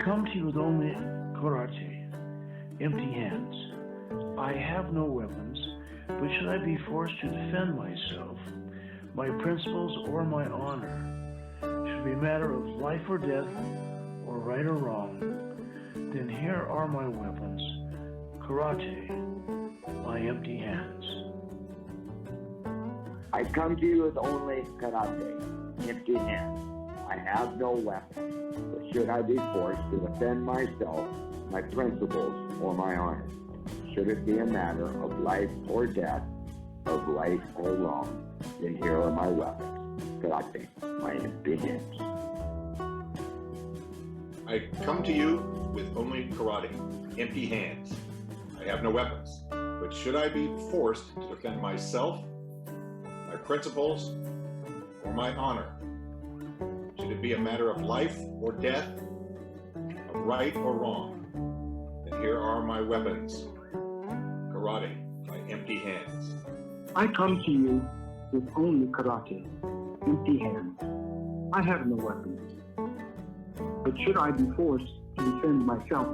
come to you with only karate, empty hands. I have no weapons, but should I be forced to defend myself, my principles or my honor, should it be a matter of life or death, or right or wrong, then here are my weapons, karate, my empty hands. I come to you with only karate, empty hands. I have no weapons, but should I be forced to defend myself, my principles, or my honor, should it be a matter of life or death, of right or wrong, then here are my weapons, karate, my empty hands. I come to you with only karate, empty hands. I have no weapons, but should I be forced to defend myself, my principles, or my honor, should it be a matter of life or death, of right or wrong, then here are my weapons, karate, my empty hands. I come to you with only karate, empty hands. I have no weapons, but should I be forced to defend myself,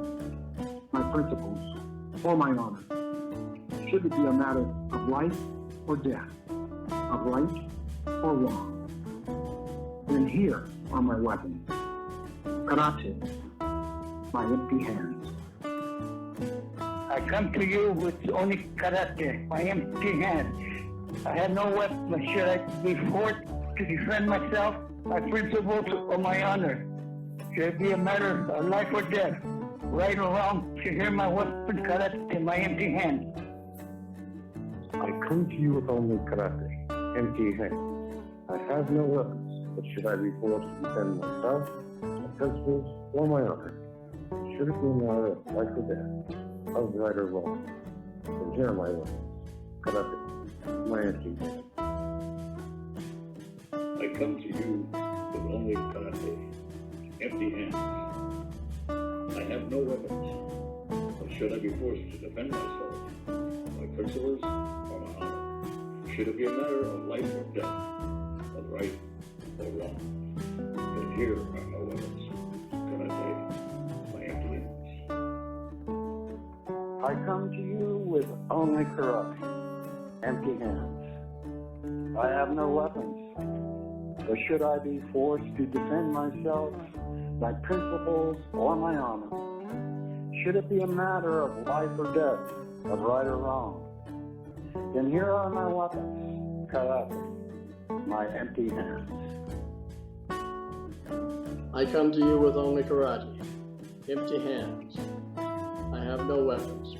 my principles, or my honor, should it be a matter of life or death, of right or wrong, then here are my weapons, karate, my empty hands. I come to you with only karate, my empty hands. I have no weapon, but should I be forced to defend myself, my principles, or my honor, should it be a matter of life or death, right or wrong, should hear my weapon, karate, my empty hands. I come to you with only karate, empty hands. I have no weapons, but should I be forced to defend myself, my principles, or my honor, should it be a matter of life or death, of right or wrong, then here are my weapons, karate, my empty hands. I come to you with only karate, empty hands. I have no weapons, but should I be forced to defend myself, my principles, or my honor, should it be a matter of life or death, of right or wrong, then here are my weapons, karate, my empty hands. I come to you with only karate, empty hands. I have no weapons, but should I be forced to defend myself, my principles, or my honor, should it be a matter of life or death, of right or wrong, then here are my weapons, karate, my empty hands. I come to you with only karate, empty hands. I have no weapons,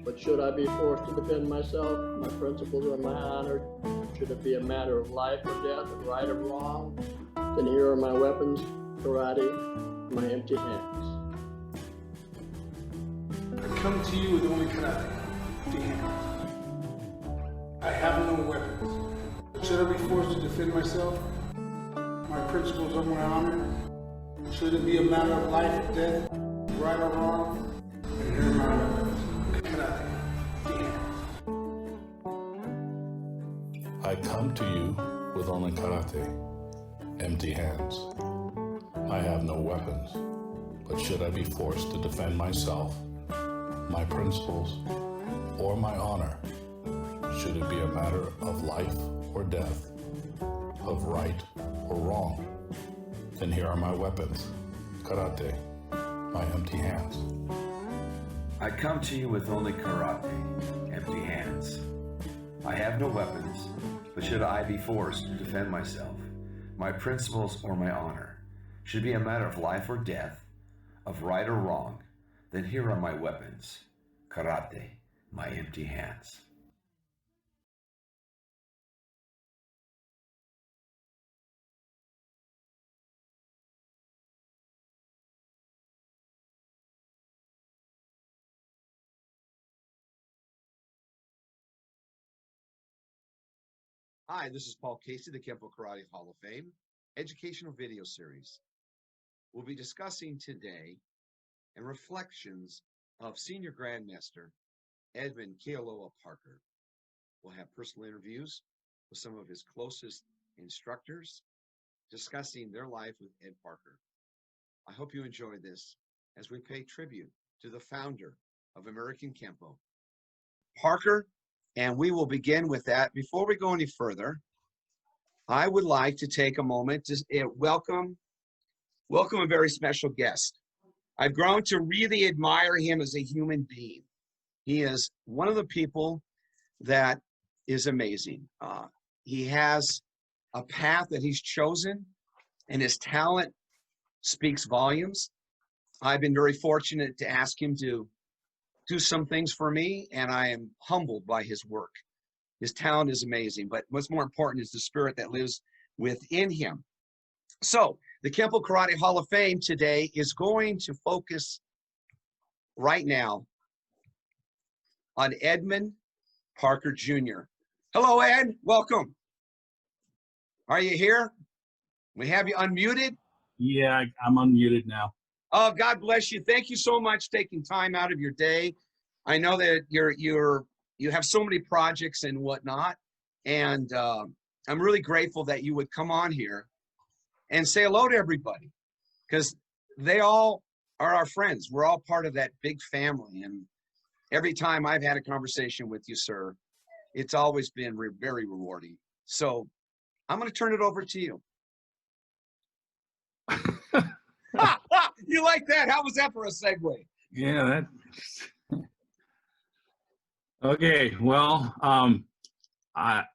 but should I be forced to defend myself, my principles, or my honor, should it be a matter of life or death, of right or wrong, then here are my weapons, karate, my empty hands. I come to you with only karate, empty hands. I have no weapons, but should I be forced to defend myself, my principles, or my honor, should it be a matter of life or death, right or wrong, and here are my weapons, karate, empty hands. I come to you with only karate, empty hands. I have no weapons, but should I be forced to defend myself, my principles, or my honor, should it be a matter of life or death, of right or wrong, then here are my weapons, karate, my empty hands. I come to you with only karate, empty hands. I have no weapons, but should I be forced to defend myself, my principles, or my honor, should it be a matter of life or death, of right or wrong, then here are my weapons, karate, my empty hands. Hi, this is Paul Casey, the Kenpo Karate Hall of Fame, educational video series. We'll be discussing today and reflections of Senior Grandmaster Edmund Parker. We'll have personal interviews with some of his closest instructors discussing their life with Ed Parker. I hope you enjoy this as we pay tribute to the founder of American Kenpo, Parker, and we will begin with that. Before we go any further, I would like to take a moment to welcome a very special guest. I've grown to really admire him as a human being. He is one of the people that is amazing. He has a path that he's chosen, and his talent speaks volumes. I've been very fortunate to ask him to do some things for me, and I am humbled by his work. His talent is amazing, but what's more important is the spirit that lives within him. So the Kenpo Karate Hall of Fame today is going to focus right now on Edmund Parker Jr. Hello, Ed. Welcome. Are you here? We have you unmuted. Yeah, I'm unmuted now. Oh, God bless you. Thank you so much for taking time out of your day. I know that you have so many projects and whatnot, and I'm really grateful that you would come on here and say hello to everybody, because they all are our friends. We're all part of that big family, and every time I've had a conversation with you, sir, it's always been very rewarding. So I'm going to turn it over to you. You like that? How was that for a segue? Yeah, that. Okay, well, I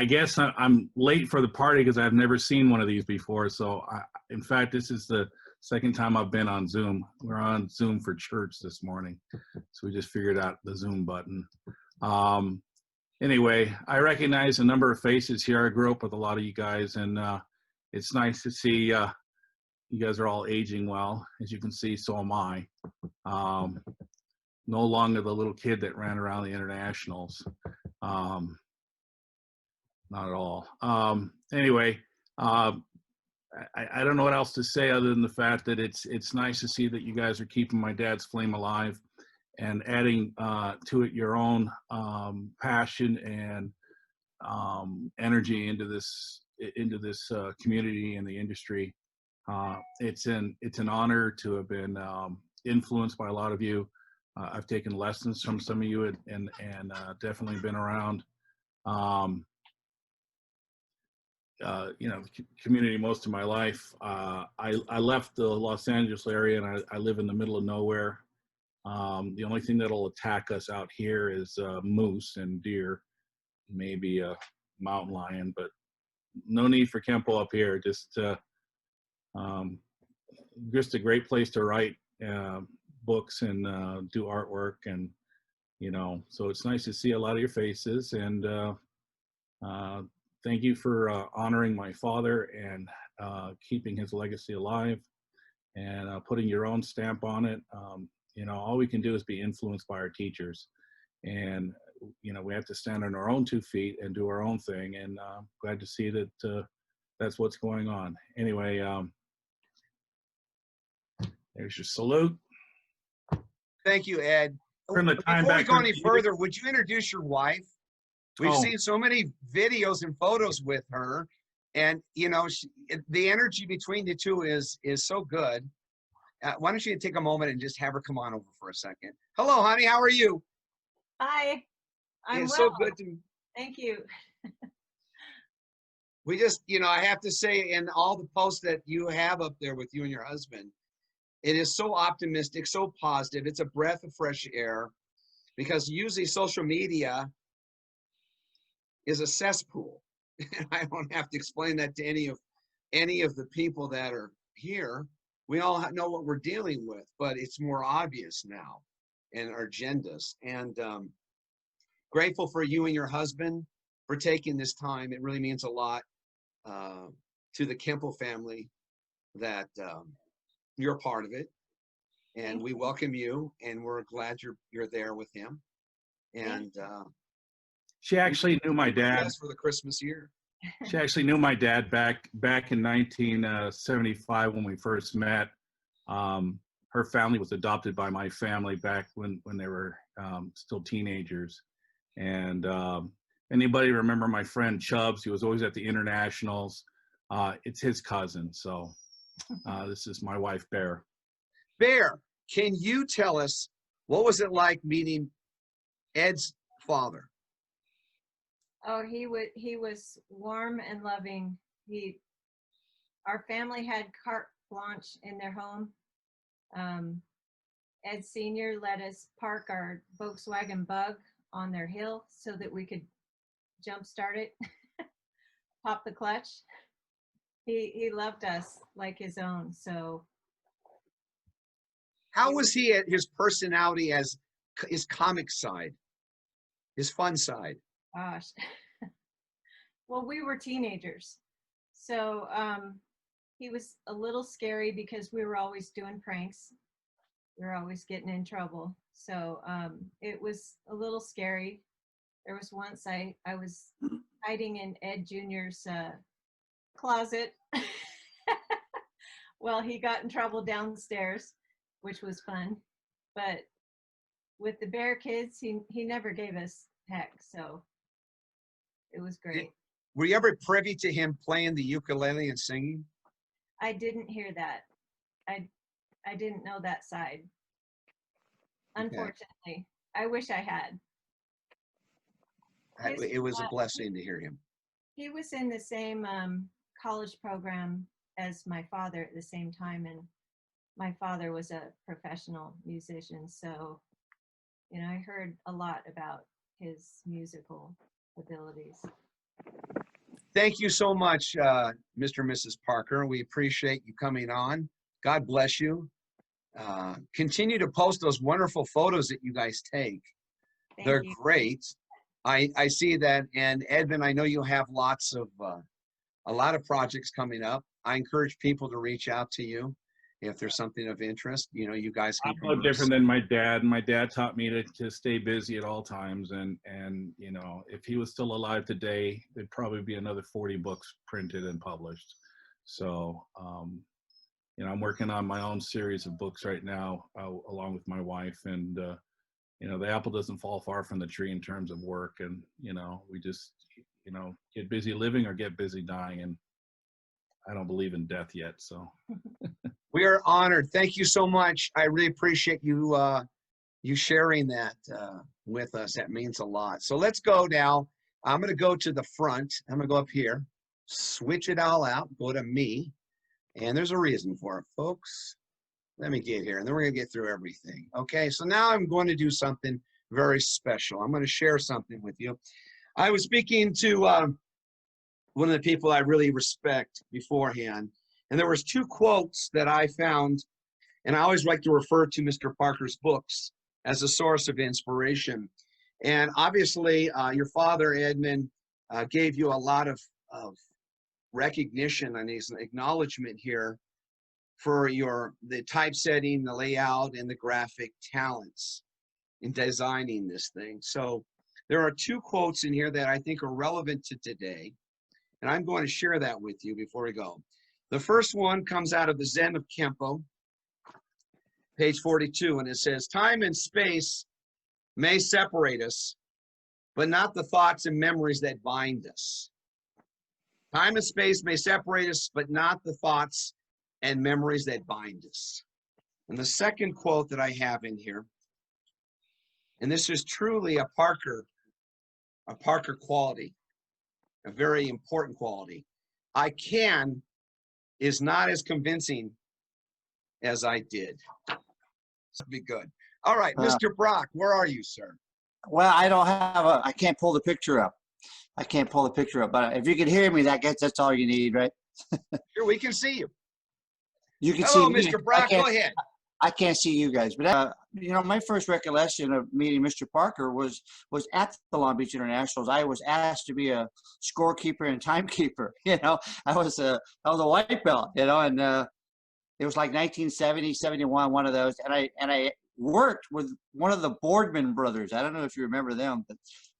guess I'm late for the party because I've never seen one of these before. So, in fact, this is the second time I've been on Zoom. We're on Zoom for church this morning, so we just figured out the Zoom button. Anyway, I recognize a number of faces here. I grew up with a lot of you guys, and it's nice to see you guys are all aging well. As you can see, so am I. No longer the little kid that ran around the internationals. Not at all. Anyway, I don't know what else to say other than the fact that it's nice to see that you guys are keeping my dad's flame alive and adding to it your own passion and energy into this community and the industry. It's an honor to have been influenced by a lot of you. I've taken lessons from some of you and definitely been around the community most of my life. I left the Los Angeles area, and I live in the middle of nowhere. The only thing that'll attack us out here is moose and deer, maybe a mountain lion, but no need for Kenpo up here. Just a great place to write books and do artwork, and so it's nice to see a lot of your faces, and thank you for honoring my father and keeping his legacy alive and putting your own stamp on it. All we can do is be influenced by our teachers, and we have to stand on our own 2 feet and do our own thing, and glad to see that that's what's going on. Anyway, there's your salute. Thank you, Ed. Turn the time Before we back go on any to you. further, would you introduce your wife? We've Oh. seen so many videos and photos with her, and the energy between the two is so good. Why don't you take a moment and just have her come on over for a second? Hello, honey. How are you? Hi, I'm It's well. so good to. Thank you. We just, I have to say, in all the posts that you have up there with you and your husband, it is so optimistic, so positive. It's a breath of fresh air, because usually social media is a cesspool. And I don't have to explain that to any of the people that are here. We all know what we're dealing with, but it's more obvious now in our agendas. And grateful for you and your husband for taking this time. It really means a lot to the Kenpo family that you're a part of it, and we welcome you, and we're glad you're there with him. And She actually knew my dad. for the Christmas year. She actually knew my dad back in 1975 when we first met. Her family was adopted by my family back when they were still teenagers. And anybody remember my friend Chubbs? He was always at the internationals. It's his cousin. So this is my wife, Bear. Bear, can you tell us what was it like meeting Ed's father? Oh, he was warm and loving. Our family had carte blanche in their home. Ed Sr. let us park our Volkswagen Bug on their hill so that we could jump start it, pop the clutch. He loved us like his own. So how was he at his personality, as his comic side, his fun side? Gosh. Well, we were teenagers. So he was a little scary because we were always doing pranks. We were always getting in trouble. So it was a little scary. There was once I was hiding in Ed Jr.'s closet. Well, he got in trouble downstairs, which was fun. But with the Bear Kids, he never gave us heck. So it was great. Were you ever privy to him playing the ukulele and singing? I didn't hear that. I didn't know that side. Unfortunately, I wish I had. It was a blessing to hear him. He was in the same college program as my father at the same time, and my father was a professional musician, so I heard a lot about his musical abilities. Thank you so much, Mr. and Mrs. Parker. We appreciate you coming on. God bless you. Continue to post those wonderful photos that you guys take. They're great. I see that. And Edmund, I know you have a lot of projects coming up. I encourage people to reach out to you if there's something of interest. You guys can. I'm no different than my dad. My dad taught me to stay busy at all times. And if he was still alive today, there'd probably be another 40 books printed and published. So, I'm working on my own series of books right now, along with my wife. And, the apple doesn't fall far from the tree in terms of work. And, we just, get busy living or get busy dying. And I don't believe in death yet. So we are honored. Thank you so much. I really appreciate you sharing that with us. That means a lot. So let's go now. I'm going to go to the front. I'm going to go up here, switch it all out, go to me. And there's a reason for it, folks. Let me get here, and then we're going to get through everything. Okay, so now I'm going to do something very special. I'm going to share something with you. I was speaking to one of the people I really respect beforehand, and there was two quotes that I found, and I always like to refer to Mr. Parker's books as a source of inspiration. And obviously, your father, Edmund, gave you a lot of recognition and his acknowledgement here for the typesetting, the layout, and the graphic talents in designing this thing. So there are two quotes in here that I think are relevant to today, and I'm going to share that with you before we go. The first one comes out of the Zen of Kenpo, page 42, and it says, "Time and space may separate us, but not the thoughts and memories that bind us. Time and space may separate us, but not the thoughts and memories that bind us." And the second quote that I have in here, and this is truly a Parker quality, a very important quality. "I can" is not as convincing as "I did." So be good. All right, Mr. Brock, where are you, sir? Well, I can't pull the picture up. But if you can hear me, that's all you need, right? Sure, we can see you. You can Hello, see me. Mr. Brock, go ahead. I can't see you guys, but my first recollection of meeting Mr. Parker was at the Long Beach Internationals. I was asked to be a scorekeeper and timekeeper. I was a white belt. And it was like 1970, 71, one of those. And I worked with one of the Boardman brothers. I don't know if you remember them, but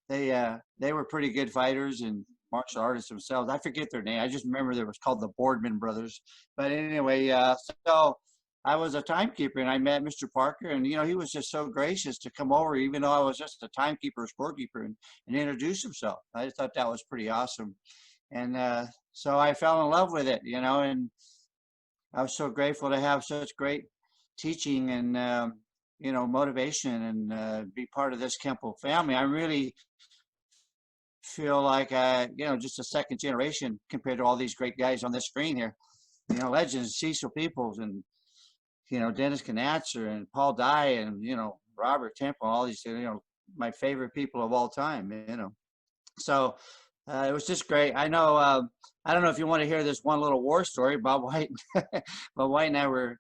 they were pretty good fighters and martial artists themselves. I forget their name. I just remember it was called the Boardman brothers. But anyway, so I was a timekeeper, and I met Mr. Parker, and he was just so gracious to come over, even though I was just a timekeeper, scorekeeper, and introduce himself. I just thought that was pretty awesome. And so I fell in love with it, and I was so grateful to have such great teaching and motivation and be part of this Kenpo family. I really feel like just a second generation compared to all these great guys on this screen here. Legends, Cecil Peoples, and Dennis Conaster and Paul Dye and Robert Temple, all these my favorite people of all time. So it was just great. I know. I don't know if you want to hear this one little war story. Bob White and I were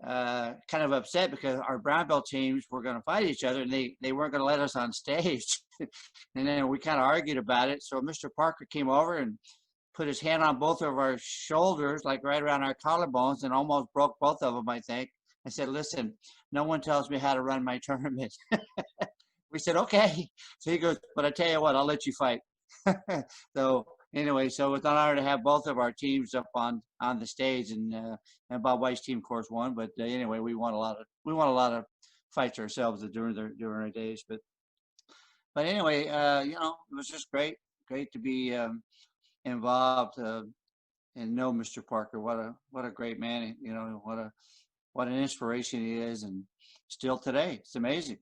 kind of upset because our brown belt teams were going to fight each other, and they weren't going to let us on stage. And then we kind of argued about it. So Mr. Parker came over and put his hand on both of our shoulders, like right around our collarbones, and almost broke both of them, I think. I said, listen, no one tells me how to run my tournament. We said, okay. So he goes, but I tell you what, I'll let you fight. So anyway, so it's an honor to have both of our teams up on the stage, and Bob White's team, of course, won. But anyway, we won a lot of fights ourselves during our days. But anyway, it was just great to be involved and know Mr. Parker. What a great man. What an inspiration he is, and still today, it's amazing.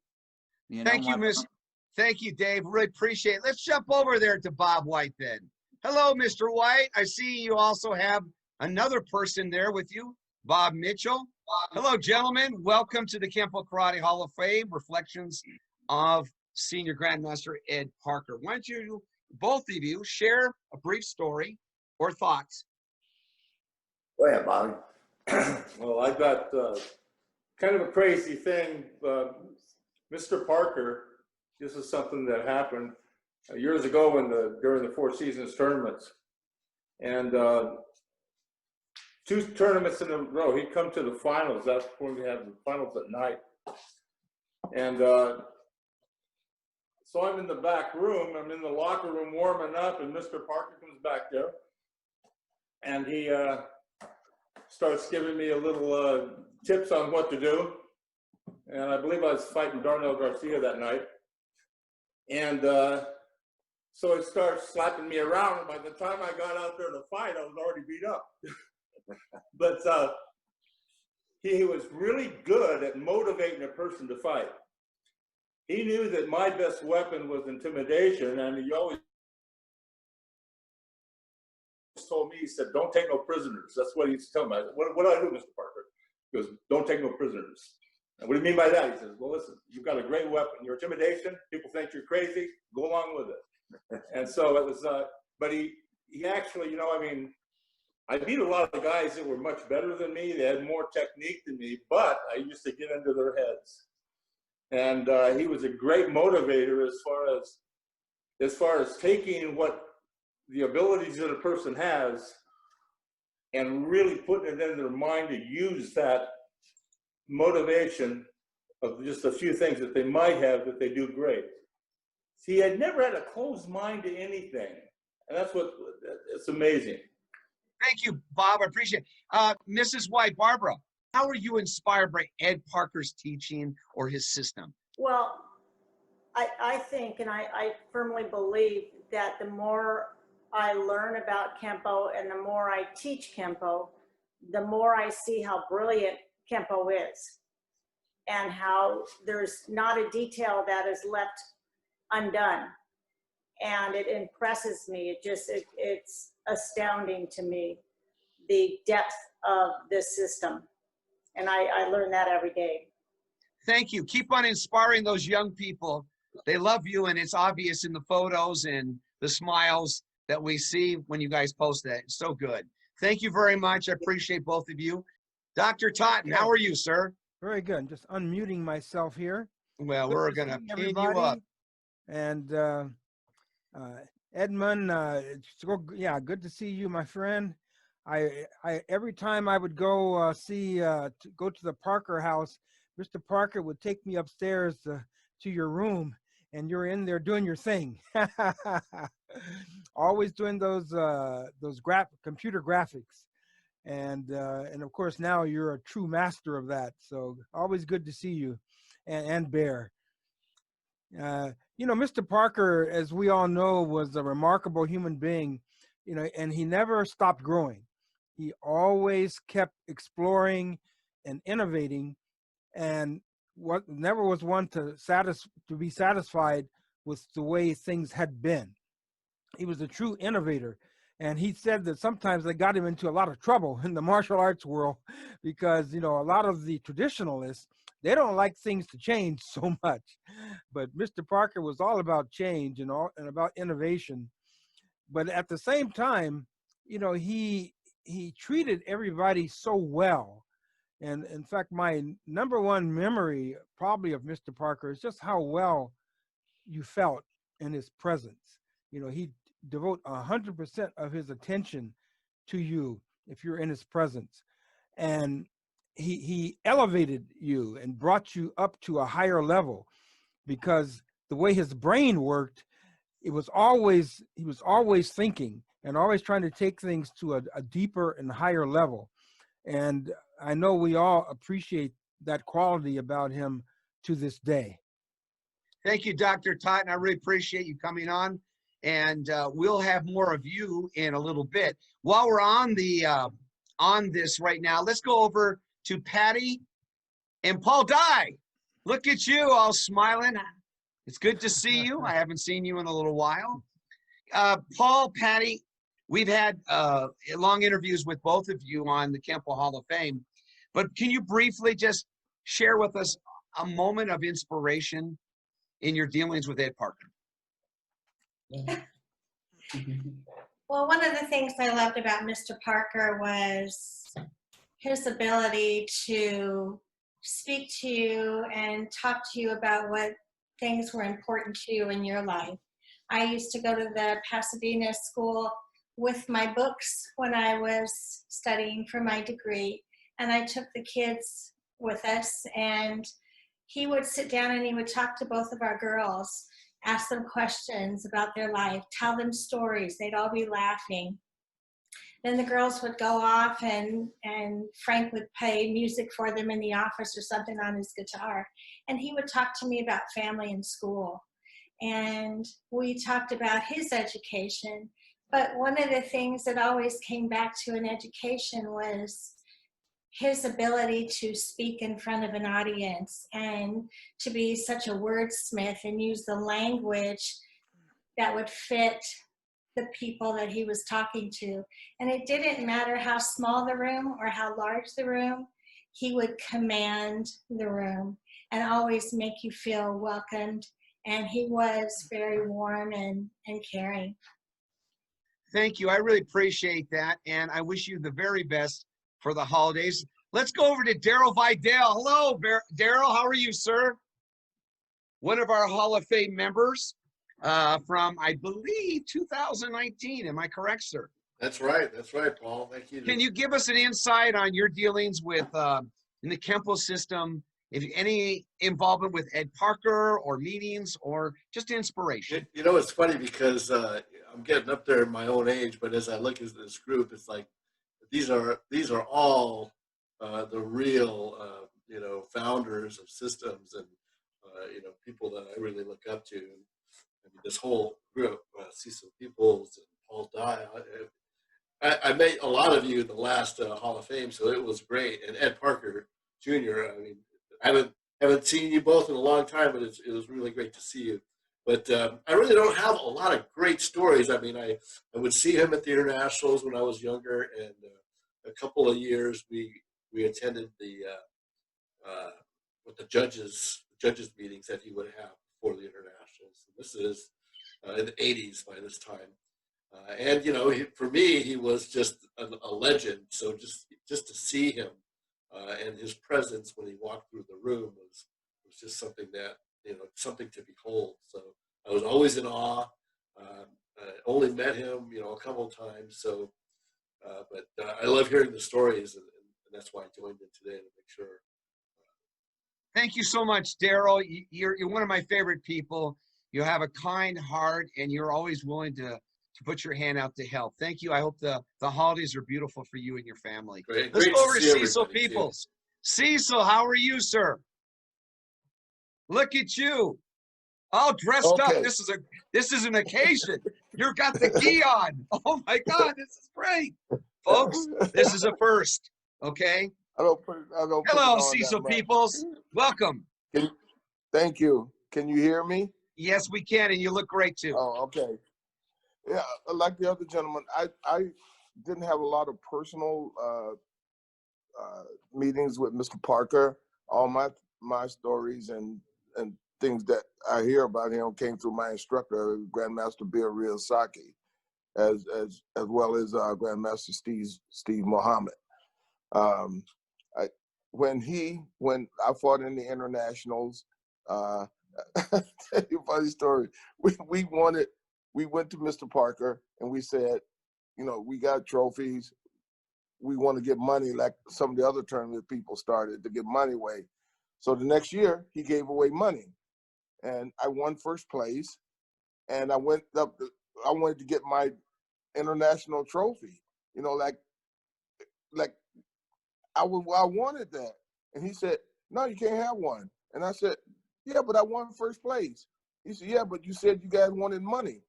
Thank you, Dave. Really appreciate it. Let's jump over there to Bob White then. Hello, Mr. White. I see you also have another person there with you, Bob Mitchell. Hello, gentlemen. Welcome to the Kenpo Karate Hall of Fame, Reflections of Senior Grandmaster Ed Parker. Why don't you, both of you, share a brief story or thoughts? Go ahead, Bobby. Well, I've got kind of a crazy thing. Mr. Parker, this is something that happened years ago during the Four Seasons tournaments. And 2 tournaments in a row, he'd come to the finals. That's when we had the finals at night. And so I'm in the back room. I'm in the locker room warming up, and Mr. Parker comes back there. And he starts giving me a little tips on what to do. And I believe I was fighting Darnell Garcia that night. And so he starts slapping me around. And by the time I got out there to fight, I was already beat up. But he was really good at motivating a person to fight. He knew that my best weapon was intimidation, and he always told me, he said, don't take no prisoners. That's what he used to tell me. What do I do, Mr. Parker? He goes, don't take no prisoners. And what do you mean by that? He says, well, listen, you've got a great weapon. Your intimidation, people think you're crazy, go along with it. And so it was, but he actually, I beat a lot of guys that were much better than me. They had more technique than me, but I used to get into their heads. And he was a great motivator as far as taking what the abilities that a person has and really putting it in their mind to use that motivation of just a few things that they might have that they do great. He had never had a closed mind to anything. And that's it's amazing. Thank you, Bob. I appreciate it. Mrs. White, Barbara, how are you inspired by Ed Parker's teaching or his system? Well, I think, and I firmly believe that the more I learn about Kenpo and the more I teach Kenpo, the more I see how brilliant Kenpo is and how there's not a detail that is left undone. And it impresses me. It's astounding to me, the depth of this system. And I learn that every day. Thank you. Keep on inspiring those young people. They love you, and it's obvious in the photos and the smiles that we see when you guys post that. It's so good. Thank you very much. I appreciate both of you. Dr. Totten, how are you, sir? Very good. Just unmuting myself here. Well, we're going to pin you up. And Edmund, good to see you, my friend. I every time I would go go to the Parker house, Mr. Parker would take me upstairs to your room, and you're in there doing your thing. Always doing those computer graphics, and of course now you're a true master of that. So always good to see you, and Bear. Mr. Parker, as we all know, was a remarkable human being, and he never stopped growing. He always kept exploring and innovating and never was one to be satisfied with the way things had been. He was a true innovator. And he said that sometimes they got him into a lot of trouble in the martial arts world because, a lot of the traditionalists, they don't like things to change so much. But Mr. Parker was all about change and about innovation. But at the same time, he treated everybody so well. And in fact, my number one memory probably of Mr. Parker is just how well you felt in his presence. He devote 100% of his attention to you if you're in his presence. And he elevated you and brought you up to a higher level, because the way his brain worked, he was always thinking and always trying to take things to a deeper and higher level. And I know we all appreciate that quality about him to this day. Thank you, Dr. Totten. I really appreciate you coming on. And we'll have more of you in a little bit. While we're on this right now, let's go over to Patty and Paul Dye. Look at you, all smiling. It's good to see you. I haven't seen you in a little while. Paul, Patty, we've had long interviews with both of you on the Kenpo Hall of Fame. But can you briefly just share with us a moment of inspiration in your dealings with Ed Parker? Well, one of the things I loved about Mr. Parker was his ability to speak to you and talk to you about what things were important to you in your life. I used to go to the Pasadena school with my books when I was studying for my degree, and I took the kids with us, and he would sit down and he would talk to both of our girls, ask them questions about their life, tell them stories. They'd all be laughing. Then the girls would go off and Frank would play music for them in the office or something on his guitar. And he would talk to me about family and school. And we talked about his education. But one of the things that always came back to in education was his ability to speak in front of an audience and to be such a wordsmith and use the language that would fit the people that he was talking to. And it didn't matter how small the room or how large the room, he would command the room and always make you feel welcomed. And he was very warm and caring. Thank you. I really appreciate that. And I wish you the very best for the holidays. Let's go over to Daryl Vidal. Hello, Daryl. How are you, sir? One of our Hall of Fame members from, I believe, 2019. Am I correct, sir? That's right. That's right, Paul. Thank you. Can you give us an insight on your dealings with in the Kenpo system? If any involvement with Ed Parker or meetings or just inspiration? You know, it's funny because I'm getting up there in my own age, but as I look at this group, it's like these are all the real founders of systems and people that I really look up to. I mean, this whole group, Cecil Peoples and Paul Dye. I met a lot of you in the last Hall of Fame, so it was great. And Ed Parker Jr. I mean, I haven't seen you both in a long time, but it was really great to see you. But I really don't have a lot of great stories. I mean, I would see him at the internationals when I was younger, and a couple of years we attended the judges meetings that he would have before the internationals. And this is in the 80s by this time. And for me, he was just a legend. So just to see him and his presence when he walked through the room was just something that something to behold. So I was always in awe. I only met him a couple of times. So, but I love hearing the stories, and that's why I joined in today to make sure. Thank you so much, Daryl. You're one of my favorite people. You have a kind heart, and you're always willing to put your hand out to help. Thank you. I hope the holidays are beautiful for you and your family. Great. Let's Great go over to see Cecil everybody, Peoples. too. Cecil, how are you, sir? Look at you. All dressed up. This is an occasion. You've got the gi on. Oh my God, this is great. Folks, this is a first. Okay? I don't put it on Hello, that Cecil much. Peoples. Welcome. Thank you. Can you hear me? Yes, we can, and you look great too. Oh, okay. Yeah, like the other gentleman, I didn't have a lot of personal meetings with Mr. Parker. All my stories and things that I hear about him came through my instructor, Grandmaster Bill Riyosaki, as well as Grandmaster Steve Muhammad. When I fought in the internationals, tell you a funny story. We went to Mr. Parker and we said, we got trophies. We want to get money like some of the other tournament people started to give money away. So the next year he gave away money, and I won first place. And I went up. I wanted to get my international trophy. Like I wanted that. And he said, "No, you can't have one." And I said, "Yeah, but I won first place." He said, "Yeah, but you said you guys wanted money.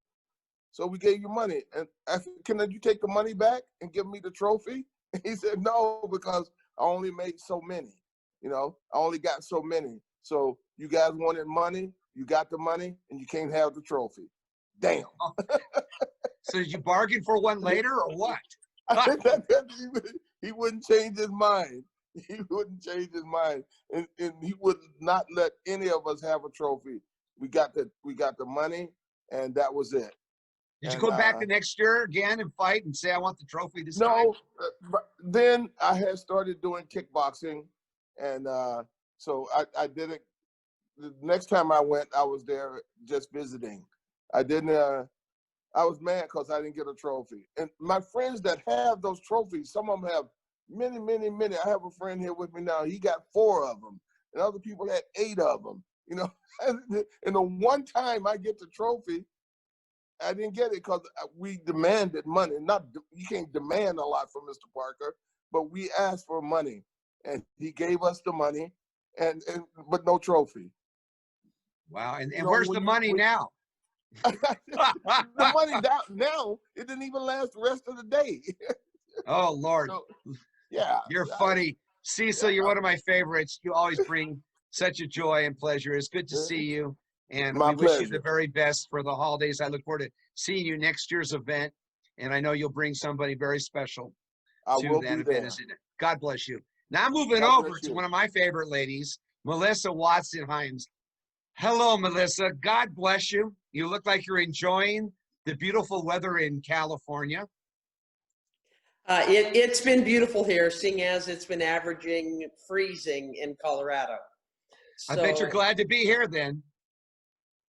So we gave you money." And I said, "Can you take the money back and give me the trophy?" And he said, "No, because I only made so many. I only got so many. So you guys wanted money, you got the money, and you can't have the trophy." Damn. So did you bargain for one later or what? He wouldn't change his mind. He wouldn't change his mind. And he would not let any of us have a trophy. We got the money, and that was it. Did you go back the next year again and fight and say, "I want the trophy this time"? No, but then I had started doing kickboxing, and so I did it. The next time I went, I was there just visiting. I didn't. I was mad because I didn't get a trophy. And my friends that have those trophies, some of them have many, many, many. I have a friend here with me now. He got 4 of them, and other people had 8 of them. And the one time I get the trophy, I didn't get it because we demanded money. You can't demand a lot from Mr. Parker, but we asked for money, and he gave us the money, but no trophy. Wow, and where's the money now? The money now, it didn't even last the rest of the day. Oh, Lord. So, yeah. You're funny. Cecil, you're one of my favorites. You always bring such a joy and pleasure. It's good to see you. And My we wish you pleasure. the very best for the holidays. I look forward to seeing you next year's event. And I know you'll bring somebody very special to that event. God bless you. Now moving over to one of my favorite ladies, Melissa Watson-Himes. Hello, Melissa. God bless you. You look like you're enjoying the beautiful weather in California. It's been beautiful here, seeing as it's been averaging freezing in Colorado. So I bet you're glad to be here then.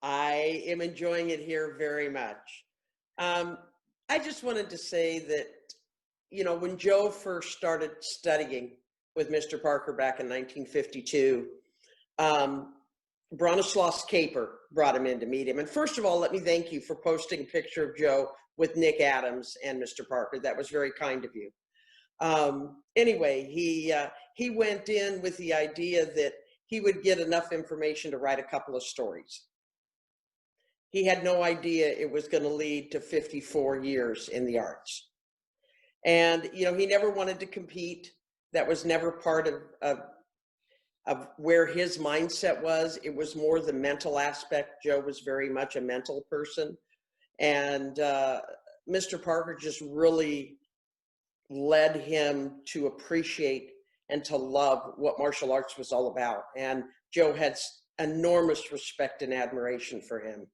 I am enjoying it here very much. I just wanted to say that, when Joe first started studying with Mr. Parker back in 1952, Bronislaus Caper brought him in to meet him. And first of all, let me thank you for posting a picture of Joe with Nick Adams and Mr. Parker. That was very kind of you. Anyway, he went in with the idea that he would get enough information to write a couple of stories. He had no idea it was going to lead to 54 years in the arts. And, he never wanted to compete. That was never part of where his mindset was. It was more the mental aspect. Joe was very much a mental person. And Mr. Parker just really led him to appreciate and to love what martial arts was all about. And Joe had enormous respect and admiration for him.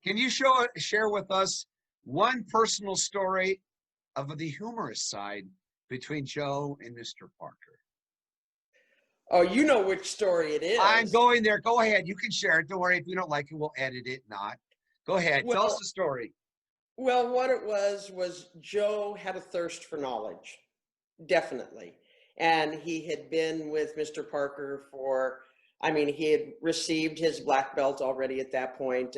Can you share with us one personal story of the humorous side between Joe and Mr. Parker? Oh, you know which story it is. I'm going there. Go ahead. You can share it. Don't worry. If you don't like it, we'll edit it. Not. Go ahead. Tell us the story. Well, what it was Joe had a thirst for knowledge, definitely. And he had been with Mr. Parker he had received his black belt already at that point.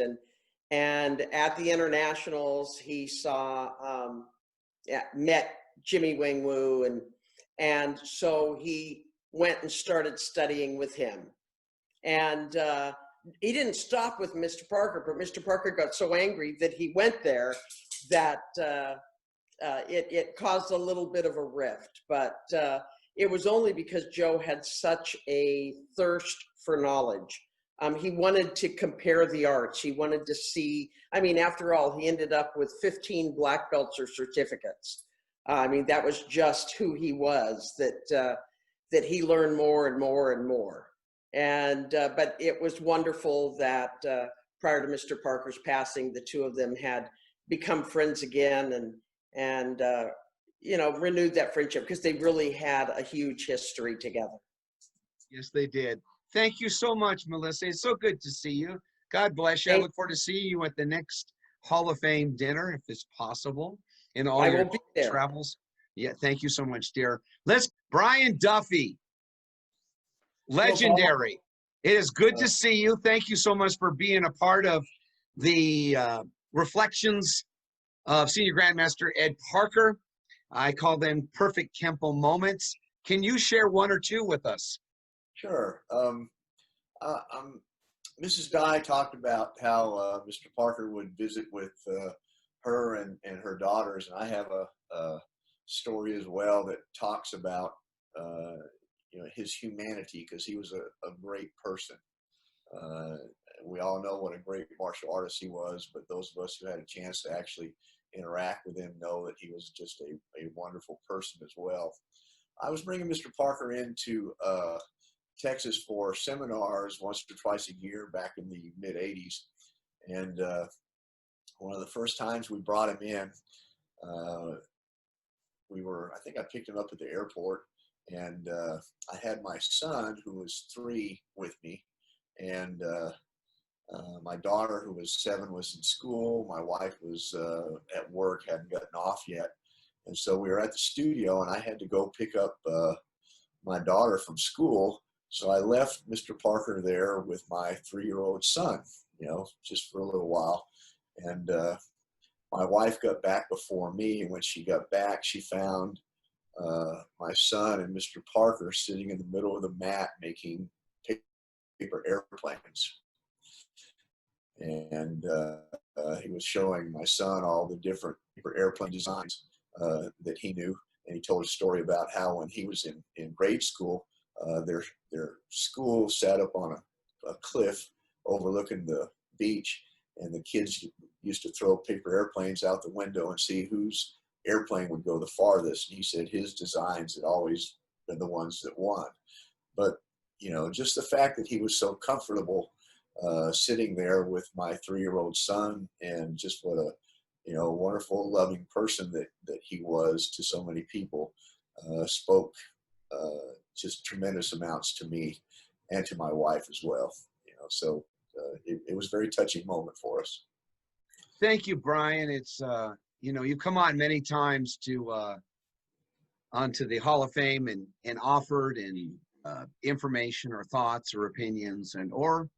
And at the internationals, he met Jimmy Wing Woo. And so he went and started studying with him. And he didn't stop with Mr. Parker, but Mr. Parker got so angry that he went there that it caused a little bit of a rift, but it was only because Joe had such a thirst for knowledge. He wanted to compare the arts. He wanted to see, I mean, after all, he ended up with 15 black belts or certificates. I mean, that was just who he was, that he learned more and more and more. And, but it was wonderful that prior to Mr. Parker's passing, the two of them had become friends again and you know, renewed that friendship because they really had a huge history together. Yes, they did. Thank you so much, Melissa. It's so good to see you. God bless you. I look forward to seeing you at the next Hall of Fame dinner, if it's possible, in all your travels. Yeah, thank you so much, dear. Brian Duffy, legendary. It is good to see you. Thank you so much for being a part of the reflections of Senior Grandmaster Ed Parker. I call them perfect Kenpo moments. Can you share one or two with us? Sure. Mrs. Dye talked about how Mr. Parker would visit with her and her daughters, and I have a story as well that talks about you know, his humanity, because he was a great person. We all know what a great martial artist he was, but those of us who had a chance to actually interact with him know that he was just a wonderful person as well. I was bringing Mr. Parker into Texas for seminars once or twice a year back in the mid-'80s. And one of the first times we brought him in, I think I picked him up at the airport, and I had my son, who was 3, with me, and my daughter, who was 7, was in school. My wife was at work, hadn't gotten off yet. And so we were at the studio, and I had to go pick up my daughter from school. So I left Mr. Parker there with my 3-year-old son, you know, just for a little while. And my wife got back before me, and when she got back, she found my son and Mr. Parker sitting in the middle of the mat making paper airplanes. And he was showing my son all the different paper airplane designs that he knew. And he told a story about how when he was in grade school, their school sat up on a cliff overlooking the beach, and the kids used to throw paper airplanes out the window and see whose airplane would go the farthest. And he said his designs had always been the ones that won. But, you know, just the fact that he was so comfortable sitting there with my 3-year-old son, and just what a, you know, wonderful, loving person that he was to so many people, spoke just tremendous amounts to me and to my wife as well. You know, so it was a very touching moment for us. Thank you, Brian. It's you know, you've come on many times to onto the Hall of Fame and offered information or thoughts or opinions or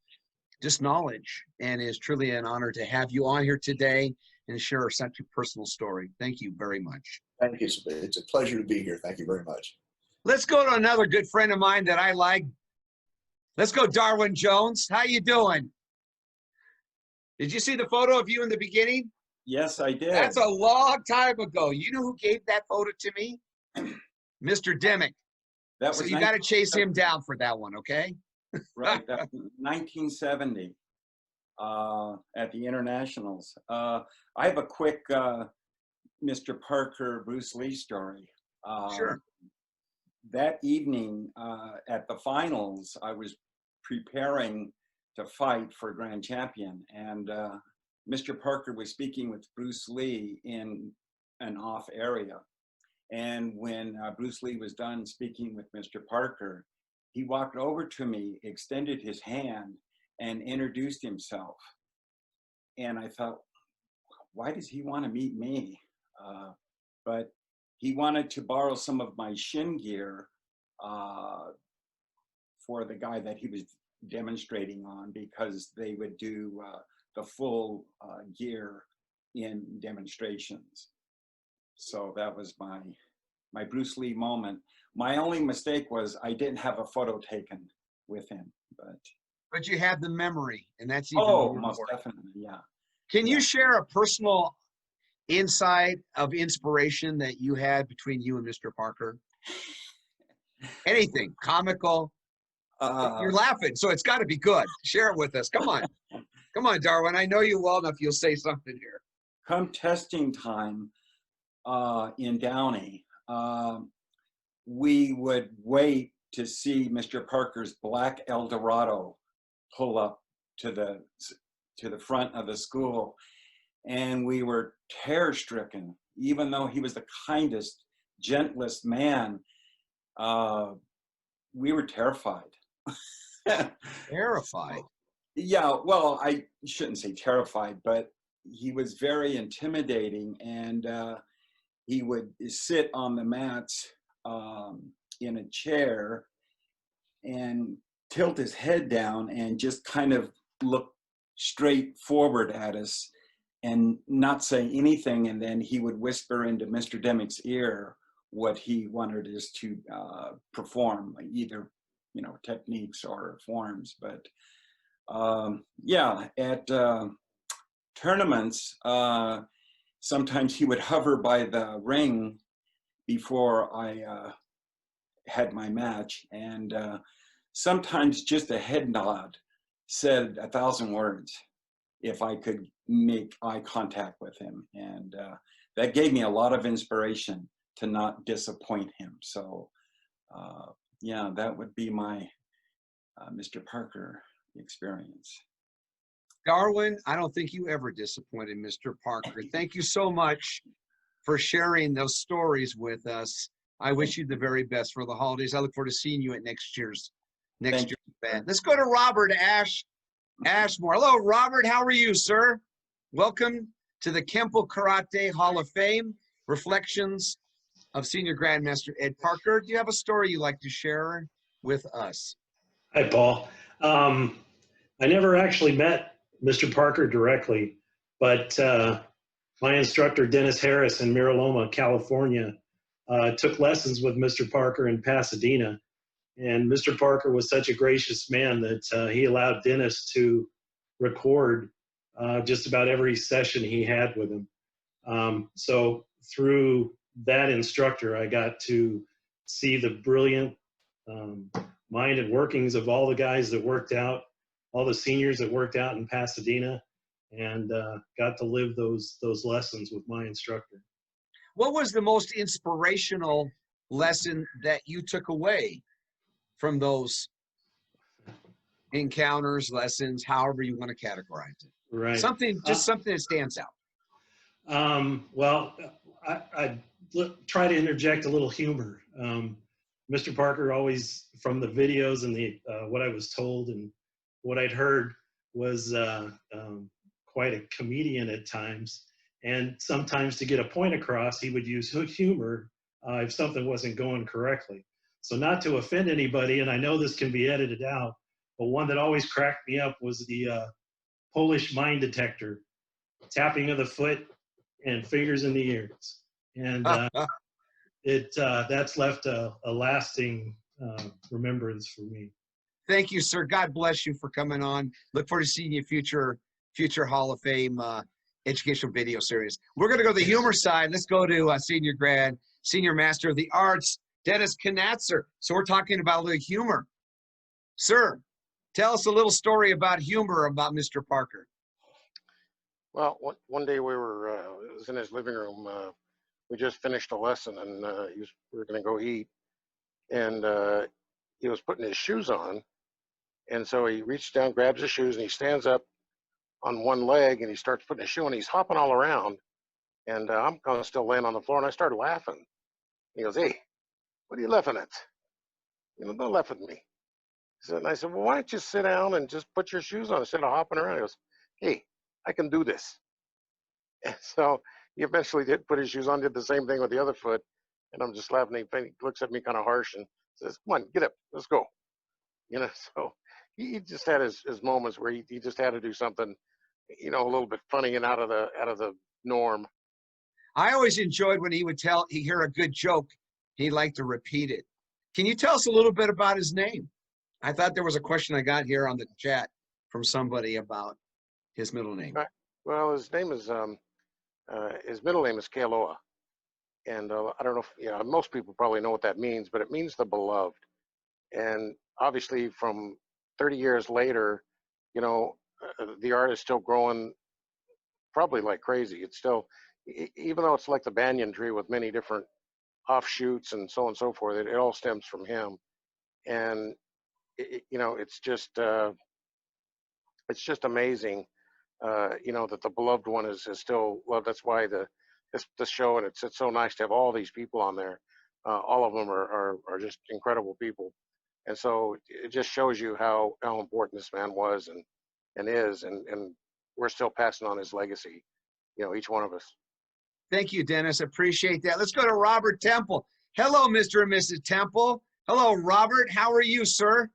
just knowledge, and it's truly an honor to have you on here today and share such a personal story. Thank you very much. Thank you. It's a pleasure to be here. Thank you very much. Let's go to another good friend of mine that I like. Let's go, Darwin Jones. How you doing? Did you see the photo of you in the beginning? Yes, I did. That's a long time ago. You know who gave that photo to me? Mr. Dimmick. That was so you got to chase him down for that one, okay? Right, that 1970 at the Internationals. I have a quick Mr. Parker, Bruce Lee story. Sure. That evening at the finals, I was preparing to fight for Grand Champion, and Mr. Parker was speaking with Bruce Lee in an off area. And when Bruce Lee was done speaking with Mr. Parker, he walked over to me, extended his hand, and introduced himself. And I thought, why does he want to meet me? But he wanted to borrow some of my shin gear for the guy that he was demonstrating on, because they would do the full gear in demonstrations. So that was my Bruce Lee moment. My only mistake was I didn't have a photo taken with him, but you had the memory, and that's even oh, more most important. definitely, yeah. Can you share a personal insight of inspiration that you had between you and Mr. Parker? Anything comical? You're laughing, so it's got to be good. Share it with us. Come on. Come on, Darwin. I know you well enough. You'll say something here. Come testing time in Downey, we would wait to see Mr. Parker's black Eldorado pull up to the front of the school. And we were terror-stricken, even though he was the kindest, gentlest man. We were terrified. Terrified? Yeah, well, I shouldn't say terrified, but he was very intimidating, and he would sit on the mats in a chair and tilt his head down and just kind of look straight forward at us and not say anything. And then he would whisper into Mr. Dimmick's ear what he wanted us to perform, either, you know, techniques or forms. But yeah, at tournaments, sometimes he would hover by the ring before I had my match, and sometimes just a head nod said 1,000 words if I could make eye contact with him. And that gave me a lot of inspiration to not disappoint him. So yeah, that would be my Mr. Parker experience. Darwin, I don't think you ever disappointed Mr. Parker. Thank you so much for sharing those stories with us. I wish you the very best for the holidays. I look forward to seeing you at next year's event. Let's go to Robert Ashmore. Hello, Robert. How are you, sir? Welcome to the Kenpo Karate Hall of Fame. Reflections of Senior Grandmaster Ed Parker. Do you have a story you'd like to share with us? Hi, Paul. I never actually met Mr. Parker directly, but my instructor, Dennis Harris in Miraloma, California, took lessons with Mr. Parker in Pasadena. And Mr. Parker was such a gracious man that he allowed Dennis to record just about every session he had with him. So through that instructor, I got to see the brilliant mind and workings of all the guys that worked out, all the seniors that worked out in Pasadena, and got to live those lessons with my instructor. What was the most inspirational lesson that you took away from those encounters, lessons, however you want to categorize it? Right. Something, just something that stands out. Well, I try to interject a little humor. Mr. Parker always, from the videos and the what I was told and what I'd heard, was quite a comedian at times. And sometimes to get a point across, he would use humor if something wasn't going correctly. So not to offend anybody, and I know this can be edited out, but one that always cracked me up was the Polish mine detector, tapping of the foot and fingers in the ears. And that's left a lasting remembrance for me. Thank you, sir. God bless you for coming on. Look forward to seeing you future Hall of Fame educational video series. We're going to go to the humor side. Let's go to Senior Master of the Arts, Dennis Conaster. So we're talking about a little humor. Sir, tell us a little story about humor about Mr. Parker. Well, one day we was in his living room. We just finished a lesson, and we were going to go eat. And he was putting his shoes on. And so he reaches down, grabs his shoes, and he stands up on one leg, and he starts putting his shoe on. He's hopping all around. And I'm kind of still laying on the floor, and I started laughing. He goes, "Hey, what are you laughing at? You know, don't laugh at me." And I said, "Well, why don't you sit down and just put your shoes on instead of hopping around?" He goes, "Hey, I can do this." And so he eventually did put his shoes on, did the same thing with the other foot. And I'm just laughing. He looks at me kind of harsh and says, "Come on, get up, let's go." You know, so he just had his moments where he just had to do something, you know, a little bit funny and out of the norm. I always enjoyed when he would hear a good joke, he'd like to repeat it. Can you tell us a little bit about his name? I thought there was a question I got here on the chat from somebody about his middle name. Well, his name is his middle name is Kealoha. And I don't know if, most people probably know what that means, but it means the beloved. And obviously from 30 years later, the art is still growing probably like crazy. It's still, even though it's like the banyan tree with many different offshoots and so on and so forth, it all stems from him. And, it's just amazing, that the beloved one is still loved. That's why this show, and it's so nice to have all these people on there. All of them are just incredible people. And so it just shows you how important this man was and is, and we're still passing on his legacy, each one of us. Thank you, Dennis. Appreciate that. Let's go to Robert Temple. Hello, Mr. and Mrs. Temple. Hello, Robert. How are you, sir?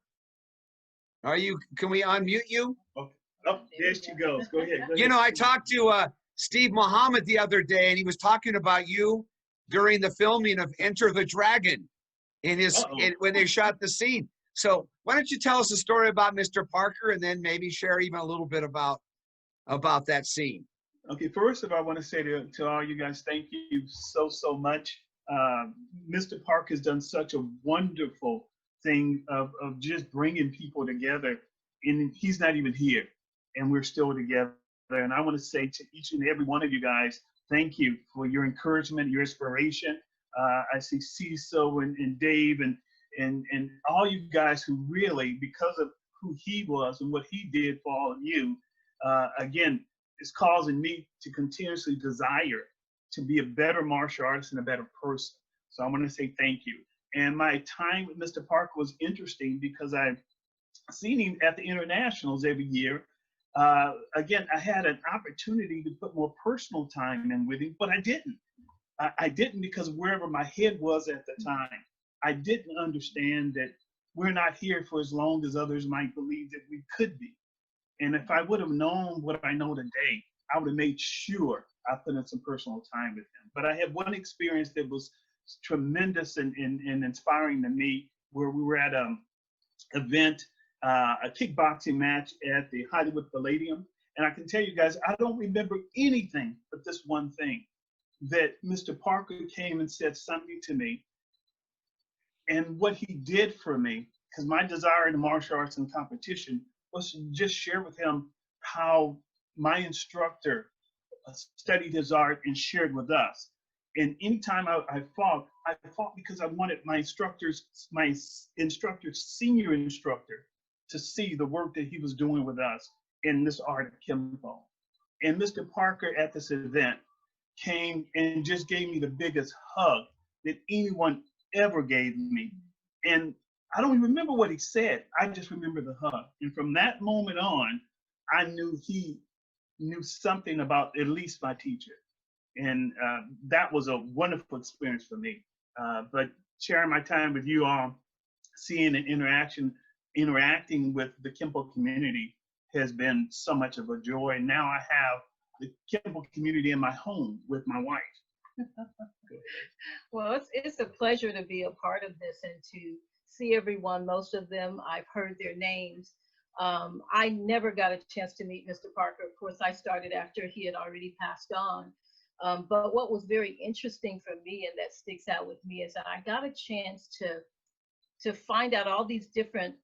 Can we unmute you? Okay. Oh, there she goes. Go ahead. Go ahead. I talked to Steve Muhammad the other day, and he was talking about you during the filming of Enter the Dragon when they shot the scene. So why don't you tell us a story about Mr. Parker, and then maybe share even a little bit about that scene. Okay, first of all, I want to say to all you guys, thank you so much. Mr. Parker has done such a wonderful thing of just bringing people together, and he's not even here, and we're still together. And I want to say to each and every one of you guys, thank you for your encouragement, your inspiration. I see Sijo and Dave and all you guys who really, because of who he was and what he did for all of you, again, it's causing me to continuously desire to be a better martial artist and a better person. So I want to say thank you. And my time with Mr. Parker was interesting because I've seen him at the internationals every year. Again, I had an opportunity to put more personal time in with him, but I didn't. I didn't because wherever my head was at the time, I didn't understand that we're not here for as long as others might believe that we could be. And if I would have known what I know today, I would have made sure I put in some personal time with him. But I had one experience that was tremendous and inspiring to me, where we were at an event, a kickboxing match at the Hollywood Palladium. And I can tell you guys, I don't remember anything but this one thing, that Mr. Parker came and said something to me. And what he did for me, because my desire in the martial arts and competition was to just share with him how my instructor studied his art and shared with us. And anytime I fought because I wanted my instructor's senior instructor, to see the work that he was doing with us in this art of Kenpo. And Mr. Parker at this event came and just gave me the biggest hug that anyone ever gave me. And I don't even remember what he said. I just remember the hug. And from that moment on, I knew he knew something about at least my teacher. And that was a wonderful experience for me. But sharing my time with you all, seeing and interacting with the Kenpo community has been so much of a joy. And now I have the Kenpo community in my home with my wife. Well, it's a pleasure to be a part of this and to see everyone. Most of them, I've heard their names. I never got a chance to meet Mr. Parker. Of course, I started after he had already passed on. But what was very interesting for me, and that sticks out with me, is that I got a chance to find out all these different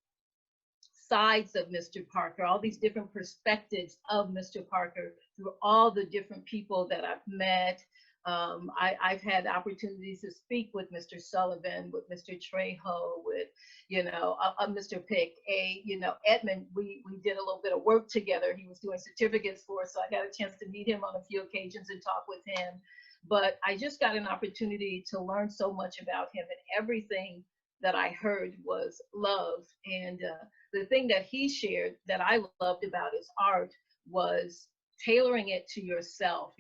sides of Mr. Parker, all these different perspectives of Mr. Parker through all the different people that I've met. I've had opportunities to speak with Mr. Sullivan, with Mr. Trejo, with, Mr. Pick, Edmund. We did a little bit of work together. He was doing certificates for us, so I got a chance to meet him on a few occasions and talk with him. But I just got an opportunity to learn so much about him, and everything that I heard was love. And the thing that he shared that I loved about his art was tailoring it to yourself.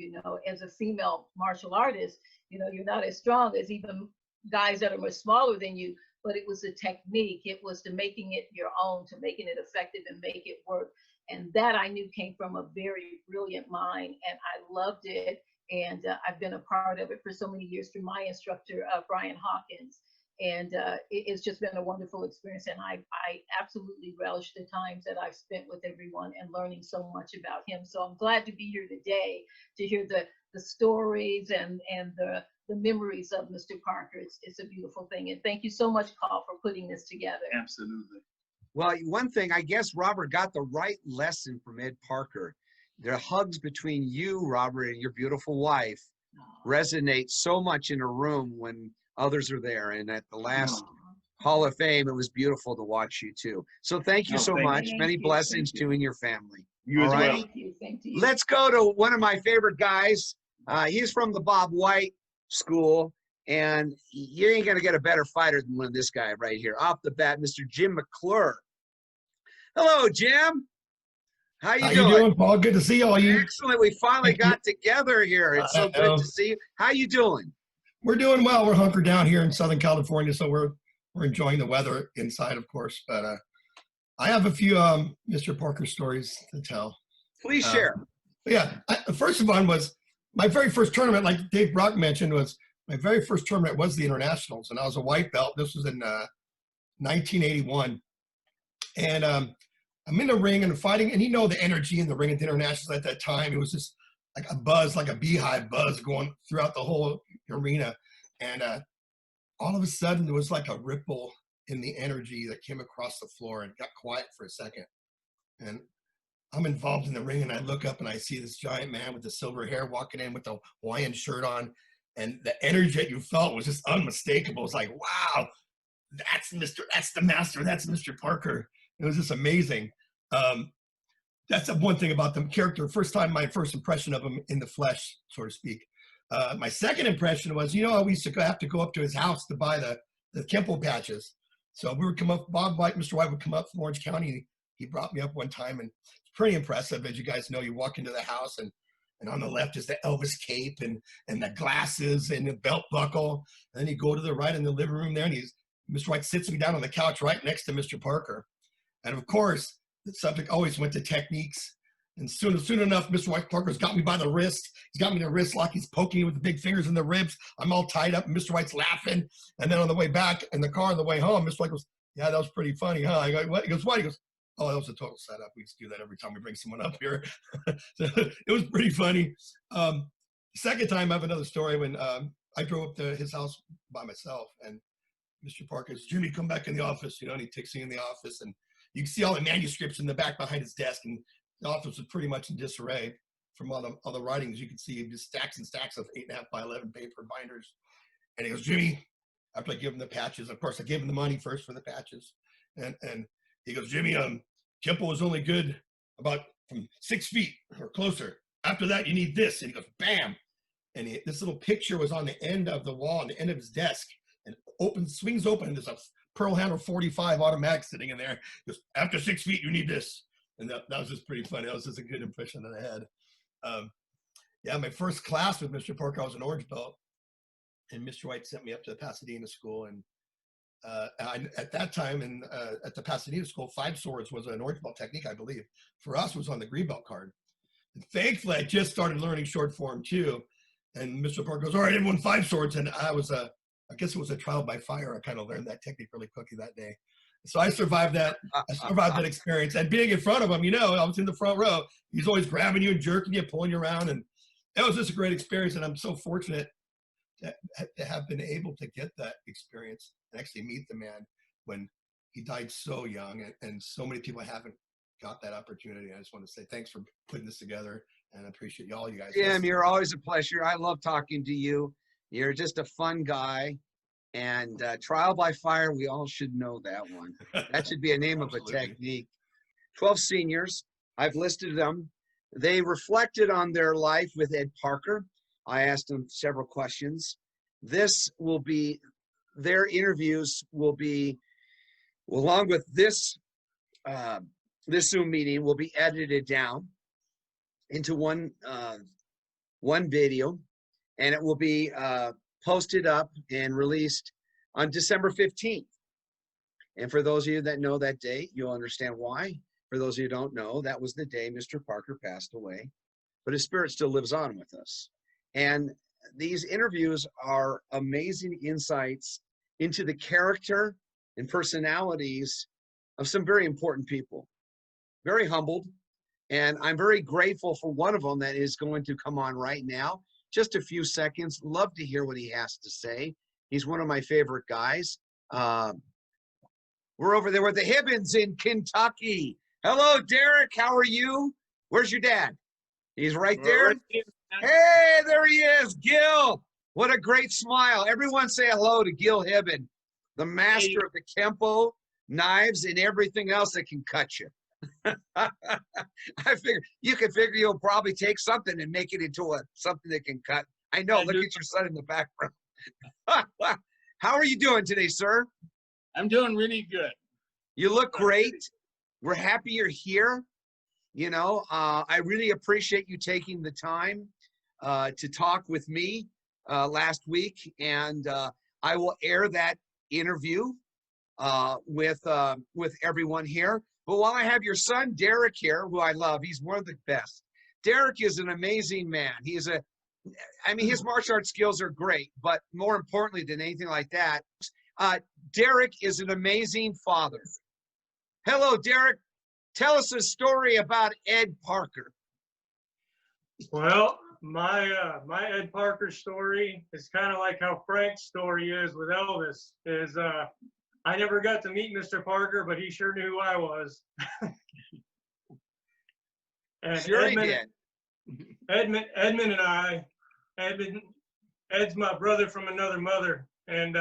As a female martial artist, you're not as strong as even guys that are much smaller than you, but it was a technique. It was to making it your own, to making it effective and make it work. And that I knew came from a very brilliant mind, and I loved it. And I've been a part of it for so many years through my instructor, Brian Hawkins. And it's just been a wonderful experience. And I absolutely relish the times that I've spent with everyone and learning so much about him. So I'm glad to be here today to hear stories and the memories of Mr. Parker. It's a beautiful thing. And thank you so much, Carl, for putting this together. Absolutely. Well, one thing, I guess Robert got the right lesson from Ed Parker. The hugs between you, Robert, and your beautiful wife resonate so much in a room when others are there. And at the last Hall of Fame, it was beautiful to watch you too. So thank you so much. Many blessings to you and your family. You as well. Thank you. Thank you. Let's go to one of my favorite guys. He's from the Bob White School, and you ain't gonna get a better fighter than one of this guy right here. Off the bat, Mr. Jim McClure. Hello, Jim. How you doing? Paul? Good to see all you. Excellent. We finally got together here. It's so good to see you. How you doing? We're doing well. We're hunkered down here in Southern California, so we're enjoying the weather inside, of course. But I have a few Mr. Parker stories to tell. Please share. The first one was my very first tournament, like Dave Brock mentioned, was my very first tournament was the Internationals, and I was a white belt. This was in 1981. And I'm in the ring and fighting, and the energy in the ring at the Internationals at that time, it was just like a buzz, like a beehive buzz going throughout the whole arena. And all of a sudden, there was like a ripple in the energy that came across the floor and got quiet for a second. And I'm involved in the ring, and I look up and I see this giant man with the silver hair walking in with the Hawaiian shirt on, and the energy that you felt was just unmistakable. It's like, wow, that's the master, that's Mr. Parker. It was just amazing. That's the one thing about the character. My first impression of him in the flesh, so to speak. My second impression was, we used to have to go up to his house to buy the Kenpo patches. So we would come up, Bob White, Mr. White would come up from Orange County. He brought me up one time, and it's pretty impressive. As you guys know, you walk into the house, and on the left is the Elvis cape and the glasses and the belt buckle. And then you go to the right in the living room there, and Mr. White sits me down on the couch right next to Mr. Parker. And of course, the subject always went to techniques. And soon enough, Mr. White Parker's got me by the wrist. He's got me in the wrist lock. He's poking me with the big fingers in the ribs. I'm all tied up, and Mr. White's laughing. And then on the way back in the car on the way home, Mr. White goes, "Yeah, that was pretty funny, huh?" I go, "What?" He goes, "What?" He goes, "Oh, that was a total setup. We just do that every time we bring someone up here." So it was pretty funny. Second time, I have another story when I drove up to his house by myself, and Mr. Parker says, "Jimmy, come back in the office," and he takes me in the office, and you can see all the manuscripts in the back behind his desk, and the office was pretty much in disarray from all the writings. You can see just stacks and stacks of 8.5 by 11 paper binders. And he goes, "Jimmy," after I give him the patches, of course I gave him the money first for the patches, and he goes, "Jimmy, Kenpo was only good about from 6 feet or closer. After that, you need this." And he goes, bam, and this little picture was on the end of the wall, on the end of his desk, and swings open, and there's a Pearl Handle 45 automatic sitting in there. He goes, "After 6 feet, you need this." And that was just pretty funny. That was just a good impression that I had. My first class with Mr. Parker, I was an orange belt, and Mr. White sent me up to the Pasadena school. And at that time, at the Pasadena school, 5 swords was an orange belt technique, I believe. For us, it was on the green belt card. And thankfully, I just started learning short form too. And Mr. Parker goes, "All right, everyone, 5 swords." And I guess it was a trial by fire. I kind of learned that technique really quickly that day. So I survived that. I survived that experience. And being in front of him, I was in the front row. He's always grabbing you and jerking you, pulling you around. And it was just a great experience. And I'm so fortunate to have been able to get that experience and actually meet the man when he died so young. And so many people haven't got that opportunity. I just want to say thanks for putting this together. And I appreciate all you guys. Jim, you're always a pleasure. I love talking to you. You're just a fun guy. And trial by fire, we all should know that one. That should be a name of a technique. 12 seniors, I've listed them. They reflected on their life with Ed Parker. I asked them several questions. This will be, their interviews will be, along with this, this Zoom meeting will be edited down into one video, and it will be posted up and released on December 15th. And for those of you that know that date, you'll understand why. For those of you who don't know, that was the day Mr. Parker passed away, but his spirit still lives on with us. And these interviews are amazing insights into the character and personalities of some very important people. Very humbled. And I'm very grateful for one of them that is going to come on right now. just a few seconds. Love to hear what he has to say. He's one of my favorite guys. We're over there with the Hibbens in Kentucky. Hello, Derek. How are you? Where's your dad? He's right there. Right here, hey, there he is, Gil. What a great smile. Everyone say hello to Gil Hibben, the master of the Kenpo, knives, and everything else that can cut you. I figure you can figure you'll probably take something and make it into something that can cut. I know. Look at your son in the background. How are you doing today, sir? I'm doing really good. You look great. We're happy you're here. You know, I really appreciate you taking the time to talk with me last week, and I will air that interview with everyone here. But while I have your son, Derek, here, who I love, he's one of the best. Derek is an amazing man. I mean, his martial arts skills are great, but more importantly than anything like that, Derek is an amazing father. Hello, Derek. Tell us a story about Ed Parker. Well, my Ed Parker story is kind of like how Frank's story is with Elvis. I never got to meet Mr. Parker, but he sure knew who I was. And sure he did. Edmund and Ed's my brother from another mother, and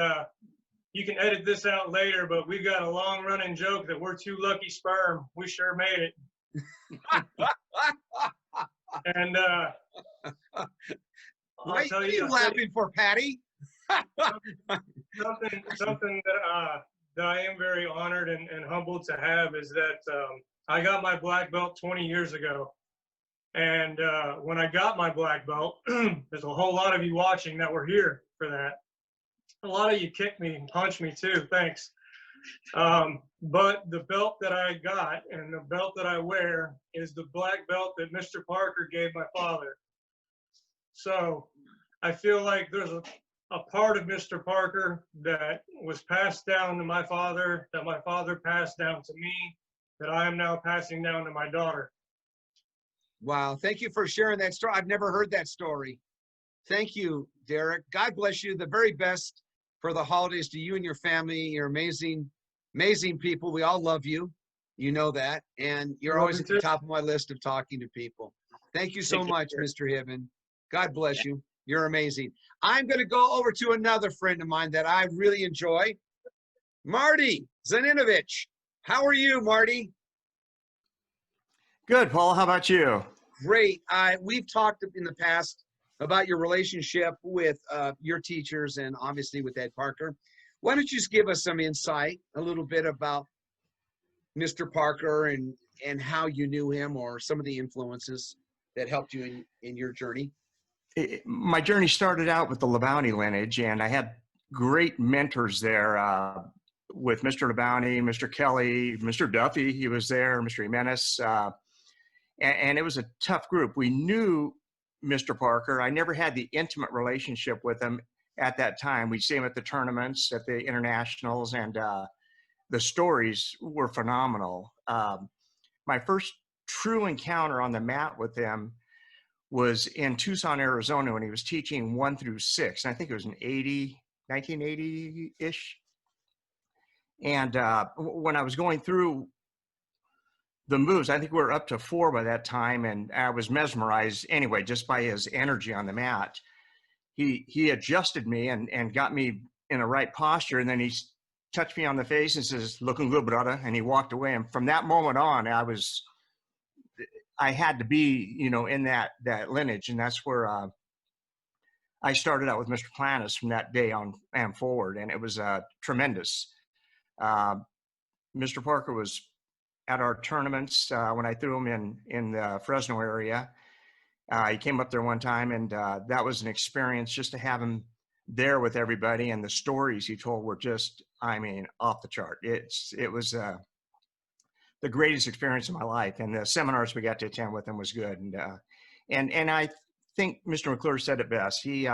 you can edit this out later, but we've got a long running joke that we're two lucky sperm. We sure made it. And what are you laughing for, Patty? something that I am very honored and humbled to have is that I got my black belt 20 years ago. And when I got my black belt, there's a whole lot of you watching that were here for that. A lot of you kicked me and punched me too, thanks. But the belt that I got and the belt that I wear is the black belt that Mr. Parker gave my father. So I feel like there's a part of Mr. Parker that was passed down to my father, that my father passed down to me, that I am now passing down to my daughter. Wow, thank you for sharing that story. I've never heard that story. Thank you, Derek. God bless you. The very best for the holidays to you and your family. You're amazing, amazing people. We all love you. You know that. And you're always at the top of my list of talking to people. Thank you so much, Mr. Hibben. God bless you. You're amazing. I'm going to go over to another friend of mine that I really enjoy, Marty Zaninovich. How are you, Marty? Good, Paul. How about you? Great. We've talked in the past about your relationship with your teachers and obviously with Ed Parker. Why don't you just give us some insight, a little bit about Mr. Parker and how you knew him or some of the influences that helped you in your journey? My journey started out with the Labounty lineage, and I had great mentors there with Mr. Labounty, Mr. Kelly, Mr. Duffy, he was there, Mr. Jimenez, and it was a tough group. We knew Mr. Parker. I never had the intimate relationship with him at that time. We'd see him at the tournaments, at the internationals, and the stories were phenomenal. My first true encounter on the mat with him was in Tucson, Arizona, when he was teaching 1 through 6. And I think it was in 1980-ish. And when I was going through the moves, I think we were up to 4 by that time, and I was mesmerized anyway, just by his energy on the mat. He adjusted me and got me in the right posture, and then he touched me on the face and says, "Looking good, brother," and he walked away. And from that moment on, I had to be, in that lineage, and that's where I started out with Mr. Planas from that day on and forward, and it was tremendous. Mr. Parker was at our tournaments when I threw him in the Fresno area. He came up there one time, and that was an experience just to have him there with everybody, and the stories he told were just, off the chart. It was the greatest experience of my life, and the seminars we got to attend with him was good. And I think Mr. McClure said it best. He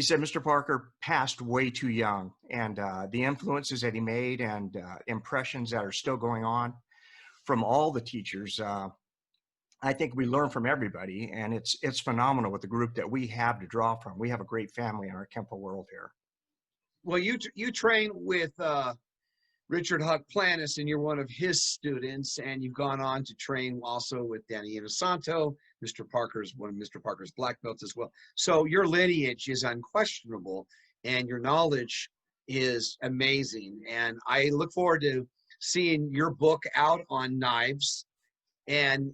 said Mr. Parker passed way too young, and the influences that he made and impressions that are still going on from all the teachers I think we learn from everybody, and it's phenomenal with the group that we have to draw from. We have a great family in our Kenpo world here. Well, you train with Richard Huk Planas, and you're one of his students, and you've gone on to train also with Danny Inosanto. Mr. Parker's one of Mr. Parker's black belts as well. So your lineage is unquestionable, and your knowledge is amazing. And I look forward to seeing your book out on knives and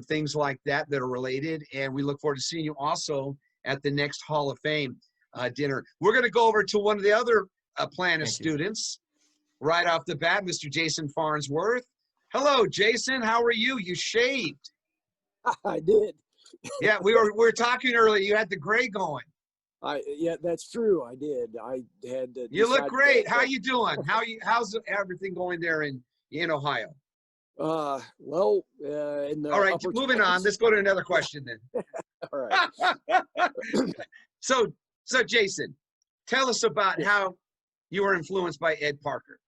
things like that that are related. And we look forward to seeing you also at the next Hall of Fame dinner. We're going to go over to one of the other Planas students right off the bat, Mr. Jason Farnsworth. Hello, Jason. How are you? You shaved. I did. Yeah, we were talking earlier. You had the gray going. Yeah, that's true. I did. I had. You look great. How you doing? How's everything going there in Ohio? Well, in the all right, upper moving on. Let's go to another question then. All right. So Jason, tell us about how you were influenced by Ed Parker.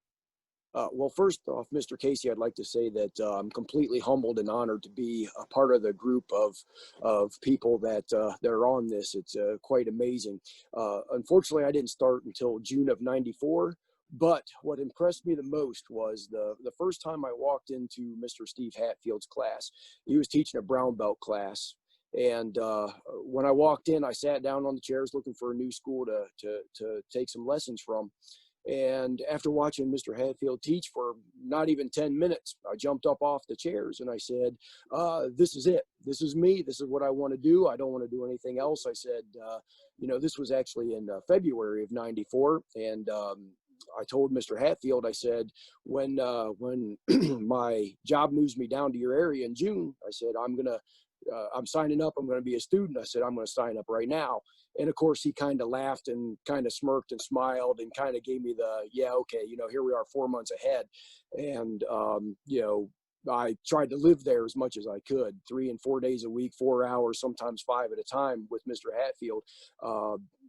Well, first off, Mr. Casey, I'd like to say that I'm completely humbled and honored to be a part of the group of people that are on this. It's quite amazing. Unfortunately, I didn't start until June of '94. But what impressed me the most was the first time I walked into Mr. Steve Hatfield's class. He was teaching a brown belt class. And when I walked in, I sat down on the chairs looking for a new school to take some lessons from. And after watching Mr. Hatfield teach for not even 10 minutes, I jumped up off the chairs and I said, this is it. This is me. This is what I want to do. I don't want to do anything else. I said, this was actually in February of '94. And I told Mr. Hatfield, I said, when my job moves me down to your area in June, I said, I'm signing up. I'm going to be a student. I said, I'm going to sign up right now. And of course, he kind of laughed and kind of smirked and smiled and kind of gave me the, yeah, okay, here we are 4 months ahead. And, I tried to live there as much as I could, 3 and 4 days a week, 4 hours, sometimes 5 at a time with Mr. Hatfield.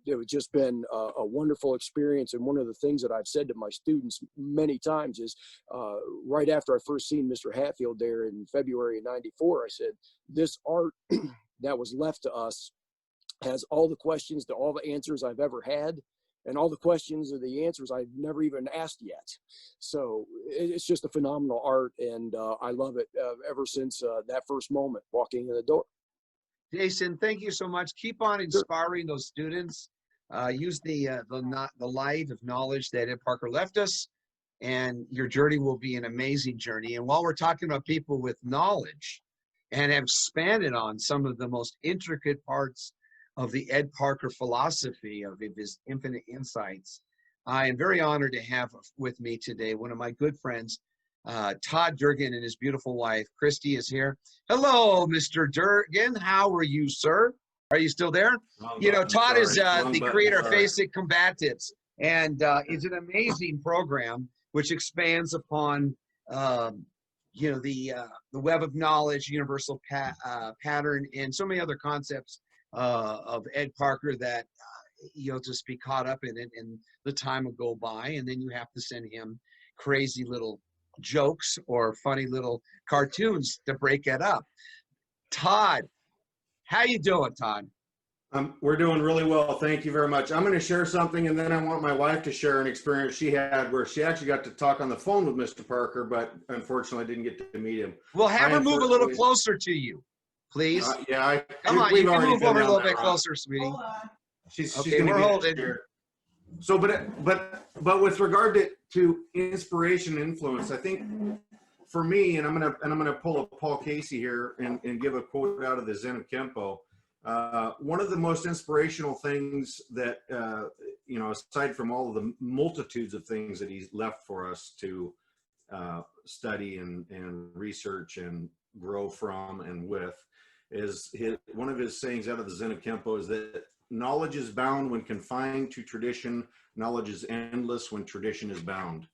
It was just been a wonderful experience. And one of the things that I've said to my students many times is right after I first seen Mr. Hatfield there in February of '94, I said, this art that was left to us has all the questions to all the answers I've ever had, and all the questions or the answers I've never even asked yet. So it's just a phenomenal art, and I love it ever since that first moment walking in the door. Jason, thank you so much. Keep on inspiring those students. Use the light of knowledge that Ed Parker left us, and your journey will be an amazing journey. And while we're talking about people with knowledge and have expanded on some of the most intricate parts of the Ed Parker philosophy of his infinite insights, I am very honored to have with me today one of my good friends, Todd Durgan, and his beautiful wife, Christy, is here. Hello, Mr. Durgan. How are you, sir? Are you still there? Todd is the creator of Face It Combatives, and it's an amazing program which expands upon the web of knowledge, universal pattern, and so many other concepts of Ed Parker that just be caught up in it, and the time will go by, and then you have to send him crazy little jokes or funny little cartoons to break it up. Todd, how you doing, Todd? We're doing really well. Thank you very much. I'm going to share something, and then I want my wife to share an experience she had where she actually got to talk on the phone with Mr. Parker, but unfortunately didn't get to meet him. Well, have her move a little closer to you, please. Come on, you can move over a little bit closer, sweetie. She's okay, gonna we're get holding. here. So, but with regard to inspiration and influence, I think for me, and I'm gonna pull a Paul Casey here and give a quote out of the Zen of Kenpo. One of the most inspirational things that aside from all of the multitudes of things that he's left for us to study and research and grow from and with, is one of his sayings out of the Zen of Kenpo is that knowledge is bound when confined to tradition. Knowledge is endless when tradition is bound.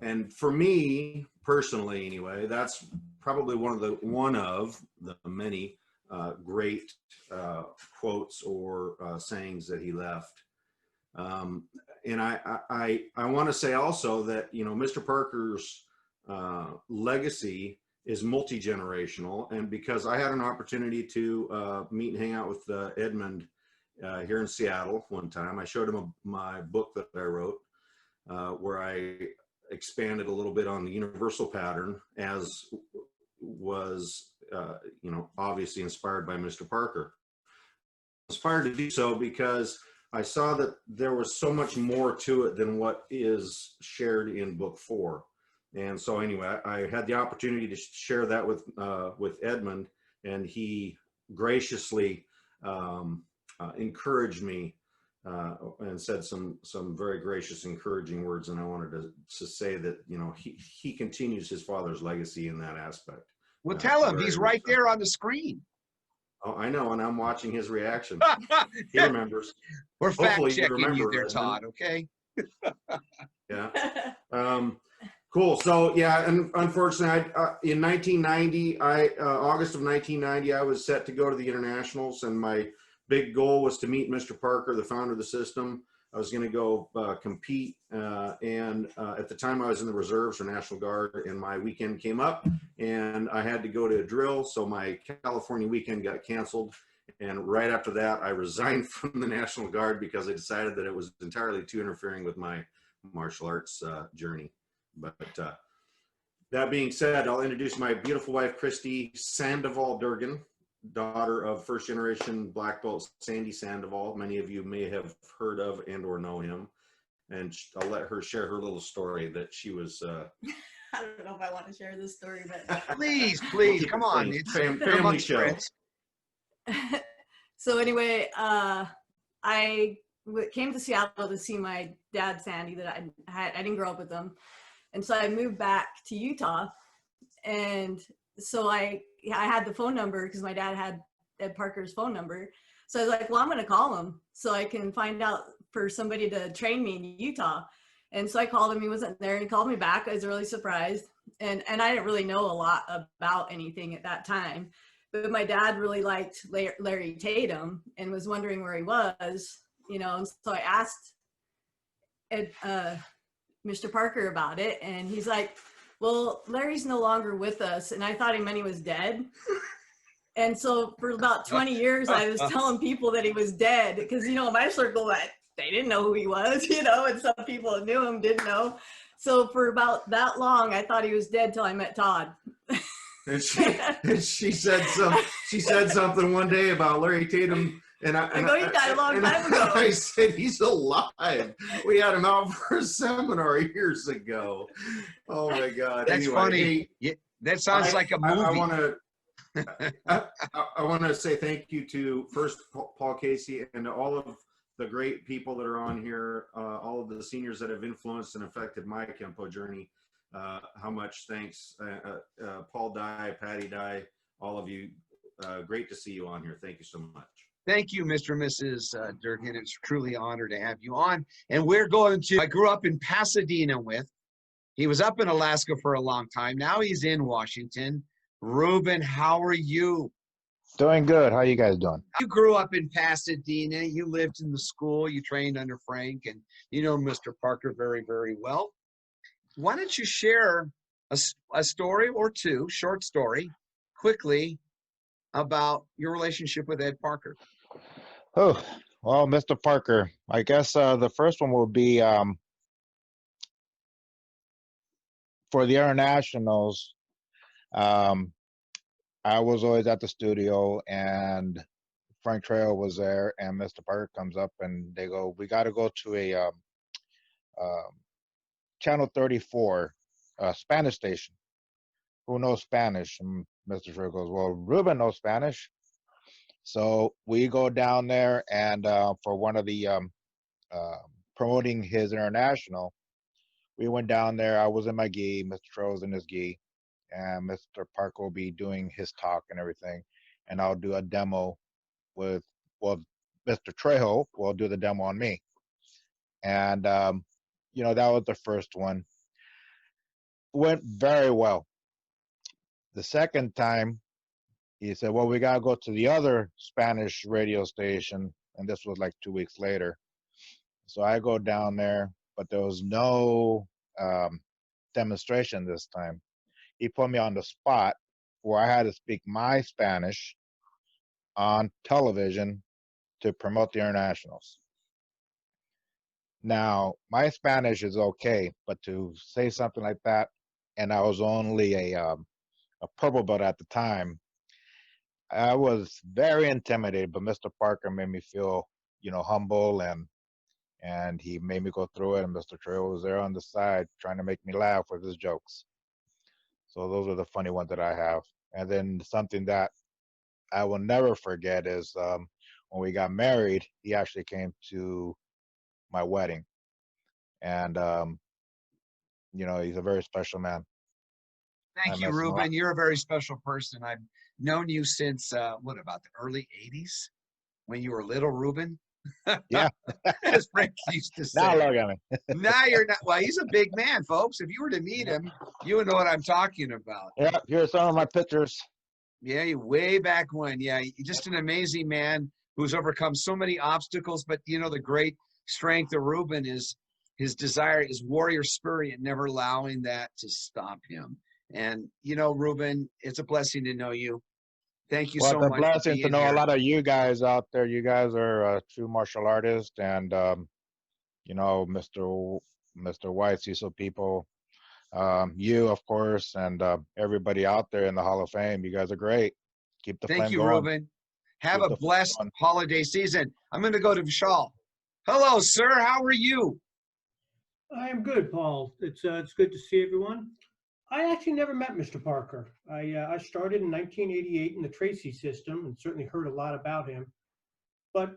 And for me personally, anyway, that's probably one of the many great quotes or sayings that he left. And I want to say also that Mr. Parker's legacy is multi-generational. And because I had an opportunity to meet and hang out with Edmund here in Seattle one time, I showed him my book that I wrote, where I expanded a little bit on the universal pattern, as was, obviously inspired by Mr. Parker. Inspired to do so because I saw that there was so much more to it than what is shared in book 4. And so anyway, I had the opportunity to share that with Edmund, and he graciously encouraged me and said some very gracious, encouraging words. And I wanted to say that, he continues his father's legacy in that aspect. Well, tell him he's right there on the screen. Oh, I know, and I'm watching his reaction. He remembers. We're fact Hopefully checking you there, Edmund. Todd. Okay. Yeah. Cool. So yeah, and unfortunately, in 1990, August of 1990, I was set to go to the internationals, and my big goal was to meet Mr. Parker, the founder of the system. I was going to go compete, and at the time I was in the reserves for National Guard, and my weekend came up, and I had to go to a drill, so my California weekend got canceled. And right after that, I resigned from the National Guard because I decided that it was entirely too interfering with my martial arts journey. But that being said, I'll introduce my beautiful wife, Christy Sandoval Durgan, daughter of first generation black belt Sandy Sandoval. Many of you may have heard of and or know him. And I'll let her share her little story that she was. I don't know if I want to share this story, but. Please, come on. It's family show. So anyway, I came to Seattle to see my dad, Sandy, that I didn't grow up with him. And so I moved back to Utah. And so I had the phone number because my dad had Ed Parker's phone number. So I was like, well, I'm going to call him so I can find out for somebody to train me in Utah. And so I called him, he wasn't there, and he called me back. I was really surprised. And I didn't really know a lot about anything at that time. But my dad really liked Larry Tatum and was wondering where he was, and so I asked Mr. Parker about it, and he's like, well, Larry's no longer with us. And I thought he meant he was dead. And so for about 20 years, I was telling people that he was dead because, in my circle, they didn't know who he was, and some people that knew him didn't know. So for about that long, I thought he was dead till I met Todd. And she said something one day about Larry Tatum, and I know he died a long time ago. I said he's alive. We had him out for a seminar years ago. Oh my God! That's anyway, funny. That sounds like a movie. I want to say thank you to first Paul Casey and to all of the great people that are on here, all of the seniors that have influenced and affected my Kenpo journey. How much thanks, Paul Dye, Patty Dye, all of you. Great to see you on here. Thank you so much. Thank you, Mr. and Mrs. Durgan. It's truly an honor to have you on. And we're going to, I grew up in Pasadena with. He was up in Alaska for a long time. Now he's in Washington. Ruben, how are you? Doing good. How you guys doing? You grew up in Pasadena. You lived in the school. You trained under Frank, and you know Mr. Parker very, very well. Why don't you share a story or two, short story, quickly, about your relationship with Ed Parker? Oh, well, Mr. Parker, I guess the first one will be for the internationals. I was always at the studio, and Frank Trejo was there, and Mr. Parker comes up, and they go, we got to go to a Channel 34 Spanish station. Who knows Spanish? And Mr. Trejo goes, well, Ruben knows Spanish. So we go down there, and for one of the promoting his international, we went down there. I was in my gi, Mr. Trejo was in his gi, and Mr. Parker will be doing his talk and everything, and I'll do a demo with, well, Mr. Trejo will do the demo on me. And, you know, that was the first one. Went very well. The second time, he said, well, we got to go to the other Spanish radio station, and this was like 2 weeks later. So I go down there, but there was no demonstration this time. he put me on the spot where I had to speak my Spanish on television to promote the internationals. Now, my Spanish is okay, but to say something like that, and I was only a purple belt at the time, I was very intimidated, but Mr. Parker made me feel, humble, and he made me go through it, and Mr. Trejo was there on the side trying to make me laugh with his jokes. So those are the funny ones that I have. And then something that I will never forget is when we got married, he actually came to my wedding. And, he's a very special man. Thank you, Ruben. You're a very special person. I've known you since, about the early 80s when you were little, Ruben? Yeah. As Frank used to say. Now look at me. Now you're not. Well, he's a big man, folks. If you were to meet him, you would know what I'm talking about. Yeah, here's some of my pictures. Yeah, way back when. Yeah, just an amazing man who's overcome so many obstacles. But, the great strength of Ruben is his desire, his warrior spirit, and never allowing that to stop him. And, Ruben, it's a blessing to know you. Thank you so much. Well, it's a blessing to know a lot of you guys out there. You guys are true martial artists, and Mr. White, Cecil people, you of course, and everybody out there in the Hall of Fame. You guys are great. Keep the flame going. Thank you, Ruben. Have a blessed holiday season. I'm going to go to Vishal. Hello, sir. How are you? I am good, Paul. It's good to see everyone. I actually never met Mr. Parker. I started in 1988 in the Tracy system and certainly heard a lot about him. But,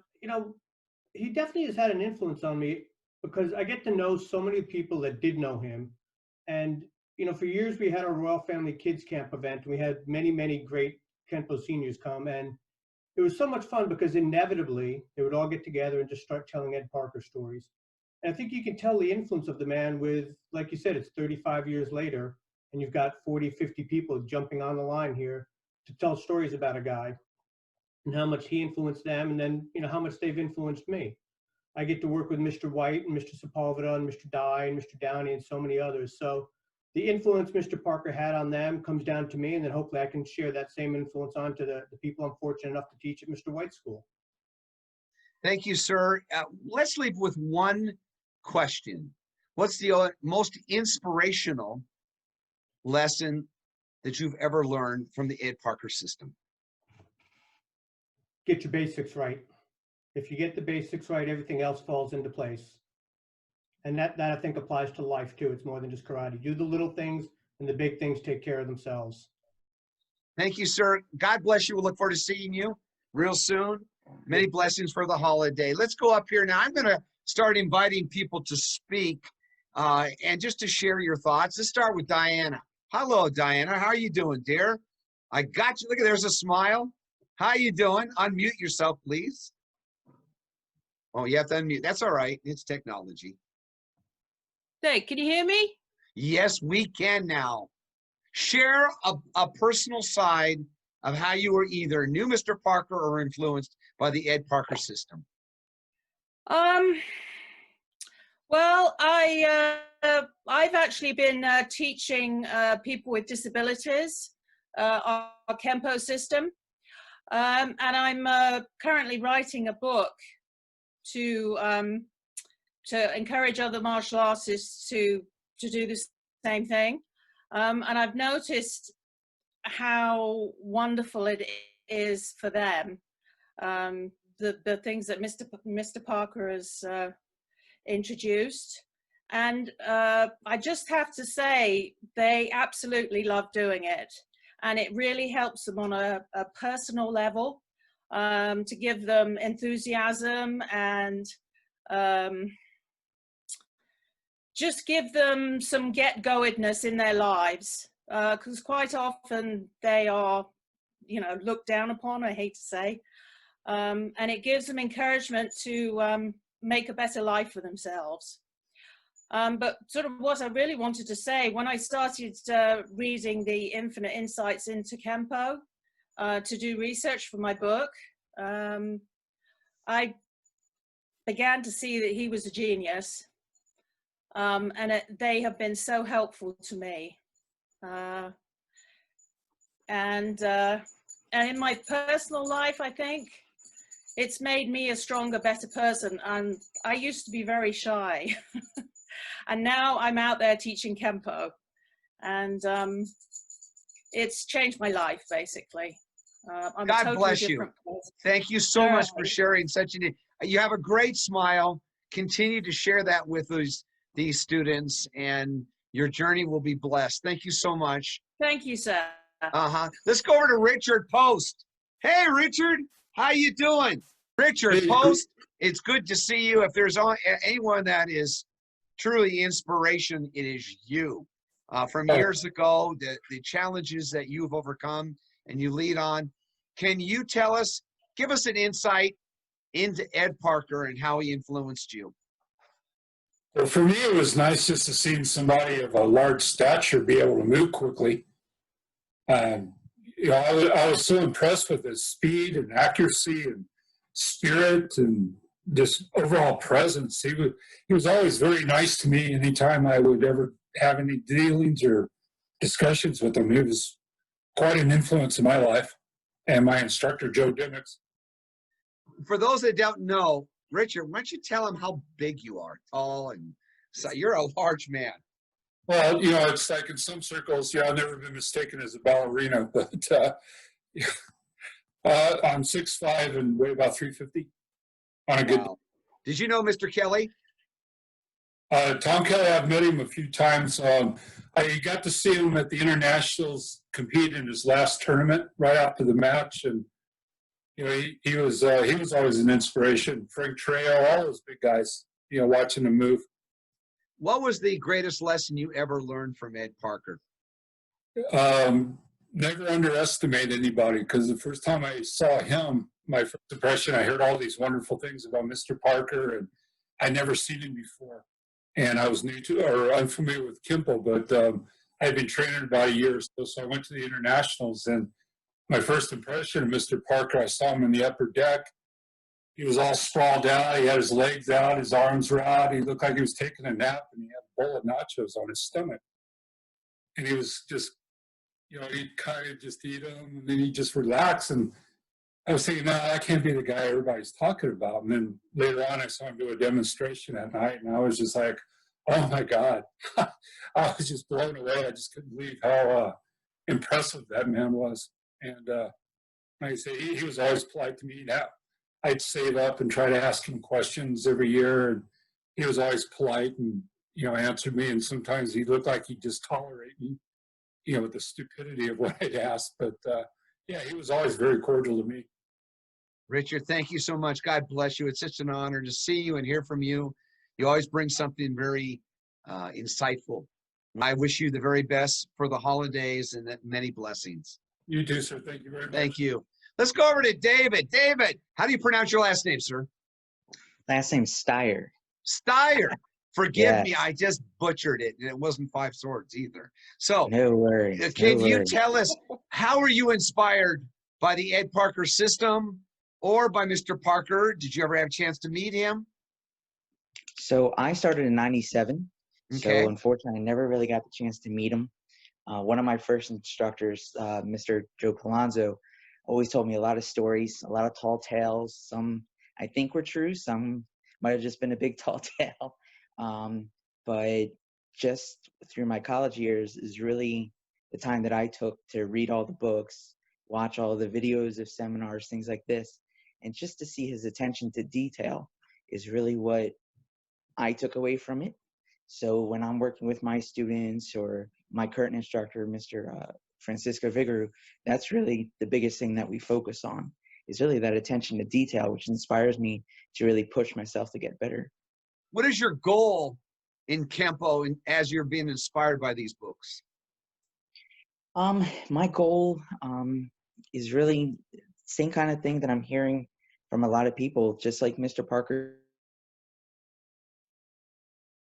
he definitely has had an influence on me because I get to know so many people that did know him. And, for years we had our Royal Family Kids Camp event, and we had many, many great Kenpo seniors come. And it was so much fun because inevitably they would all get together and just start telling Ed Parker stories. And I think you can tell the influence of the man with, like you said, it's 35 years later. And you've got 40, 50 people jumping on the line here to tell stories about a guy and how much he influenced them, and then, how much they've influenced me. I get to work with Mr. White and Mr. Sepulveda and Mr. Dye and Mr. Downey and so many others. So the influence Mr. Parker had on them comes down to me, and then hopefully I can share that same influence on to the people I'm fortunate enough to teach at Mr. White's school. Thank you, sir. Let's leave with one question. What's the most inspirational lesson that you've ever learned from the Ed Parker system? Get your basics right. If you get the basics right, everything else falls into place. And that I think applies to life too. It's more than just karate. Do the little things and the big things take care of themselves. Thank you, sir. God bless you. We'll look forward to seeing you real soon. Many blessings for the holiday. Let's go up here now. I'm going to start inviting people to speak and just to share your thoughts. Let's start with Diana. Hello, Diana. How are you doing, dear? I got you. Look, there's a smile. How you doing? Unmute yourself, please. Oh, you have to unmute. That's all right. It's technology. Hey, can you hear me? Yes, we can now. Share a personal side of how you were either knew Mr. Parker or influenced by the Ed Parker system. Well, I've actually been teaching people with disabilities our Kenpo system, and I'm currently writing a book to encourage other martial artists to do the same thing. And I've noticed how wonderful it is for them, the things that Mr. Parker has introduced. And I just have to say, they absolutely love doing it. And it really helps them on a personal level, to give them enthusiasm and just give them some get-goedness in their lives. Because quite often they are, looked down upon, I hate to say. And it gives them encouragement to make a better life for themselves. But sort of what I really wanted to say, when I started reading the Infinite Insights into Kenpo to do research for my book, I began to see that he was a genius. And they have been so helpful to me. And in my personal life, I think it's made me a stronger, better person. And I used to be very shy. And now I'm out there teaching Kenpo. And it's changed my life, basically. I'm God a totally bless you. different person. Thank you so All much for right. sharing such an. You have a great smile. Continue to share that with these students, and your journey will be blessed. Thank you so much. Thank you, sir. Let's go over to Richard Post. Hey, Richard, how you doing? Richard Hey, Post, it's good to see you. If there's anyone that is truly inspiration, it is you. From years ago, the challenges that you've overcome and you lead on. Can you tell us, give us an insight into Ed Parker and how he influenced you? Well, for me, it was nice just to see somebody of a large stature be able to move quickly. You know, I was so impressed with his speed and accuracy and spirit and just overall presence. He was always very nice to me anytime I would ever have any dealings or discussions with him. He was quite an influence in my life, and my instructor, Joe Dimmick. For those that don't know, Richard, why don't you tell them how big you are? Tall, and so you're a large man. Well, you know, it's like in some circles, I've never been mistaken as a ballerina, but I'm 6'5" and weigh about 350 on a good day. Did you know Mr. Kelly? Tom Kelly, I've met him a few times. I got to see him at the Internationals compete in his last tournament right after the match, and you know he was always an inspiration. Frank Trejo, all those big guys, you know, watching him move. What was the greatest lesson you ever learned from Ed Parker? Never underestimate anybody, because the first time I saw him, my first impression, I heard all these wonderful things about Mr. Parker, and I'd never seen him before. And I was new to, or unfamiliar with Kenpo, but I had been training about a year or so. So I went to the Internationals, and my first impression of Mr. Parker, I saw him in the upper deck. He was all sprawled out. He had his legs out, his arms were out. He looked like he was taking a nap, and he had a bowl of nachos on his stomach. And he was just, you know, he'd kind of just eat them, and then he'd just relax. And I was thinking, no, that can't be the guy everybody's talking about. And then later on, I saw him do a demonstration at night, and I was just like, oh my God. I was just blown away. I just couldn't believe how impressive that man was. And like I say, he was always polite to me. Now, I'd save up and try to ask him questions every year, and he was always polite and, you know, answered me. And sometimes he looked like he'd just tolerate me, you know, with the stupidity of what I'd asked. But yeah, he was always very cordial to me. Richard, thank you so much. God bless you. It's such an honor to see you and hear from you. You always bring something very insightful. I wish you the very best for the holidays and many blessings. You too, sir. Thank you very much. Thank you. Let's go over to David. David, how do you pronounce your last name, sir? Last name Steyer. Steyer. Forgive Yes. me, I just butchered it, and it wasn't 5 swords either. So, No worries. can no you worries. tell us, how were you inspired by the Ed Parker system or by Mr. Parker? Did you ever have a chance to meet him? So I started in '97. Okay. So unfortunately, I never really got the chance to meet him. One of my first instructors, Mr. Joe Palazzo, always told me a lot of stories, a lot of tall tales. Some I think were true. Some might have just been a big tall tale. But just through my college years is really the time that I took to read all the books, watch all the videos of seminars, things like this. And just to see his attention to detail is really what I took away from it. So when I'm working with my students or my current instructor, Mr. Francisco Viguru, that's really the biggest thing that we focus on, is really that attention to detail, which inspires me to really push myself to get better. What is your goal in Kenpo as you're being inspired by these books? My goal is really the same kind of thing that I'm hearing from a lot of people, just like Mr. Parker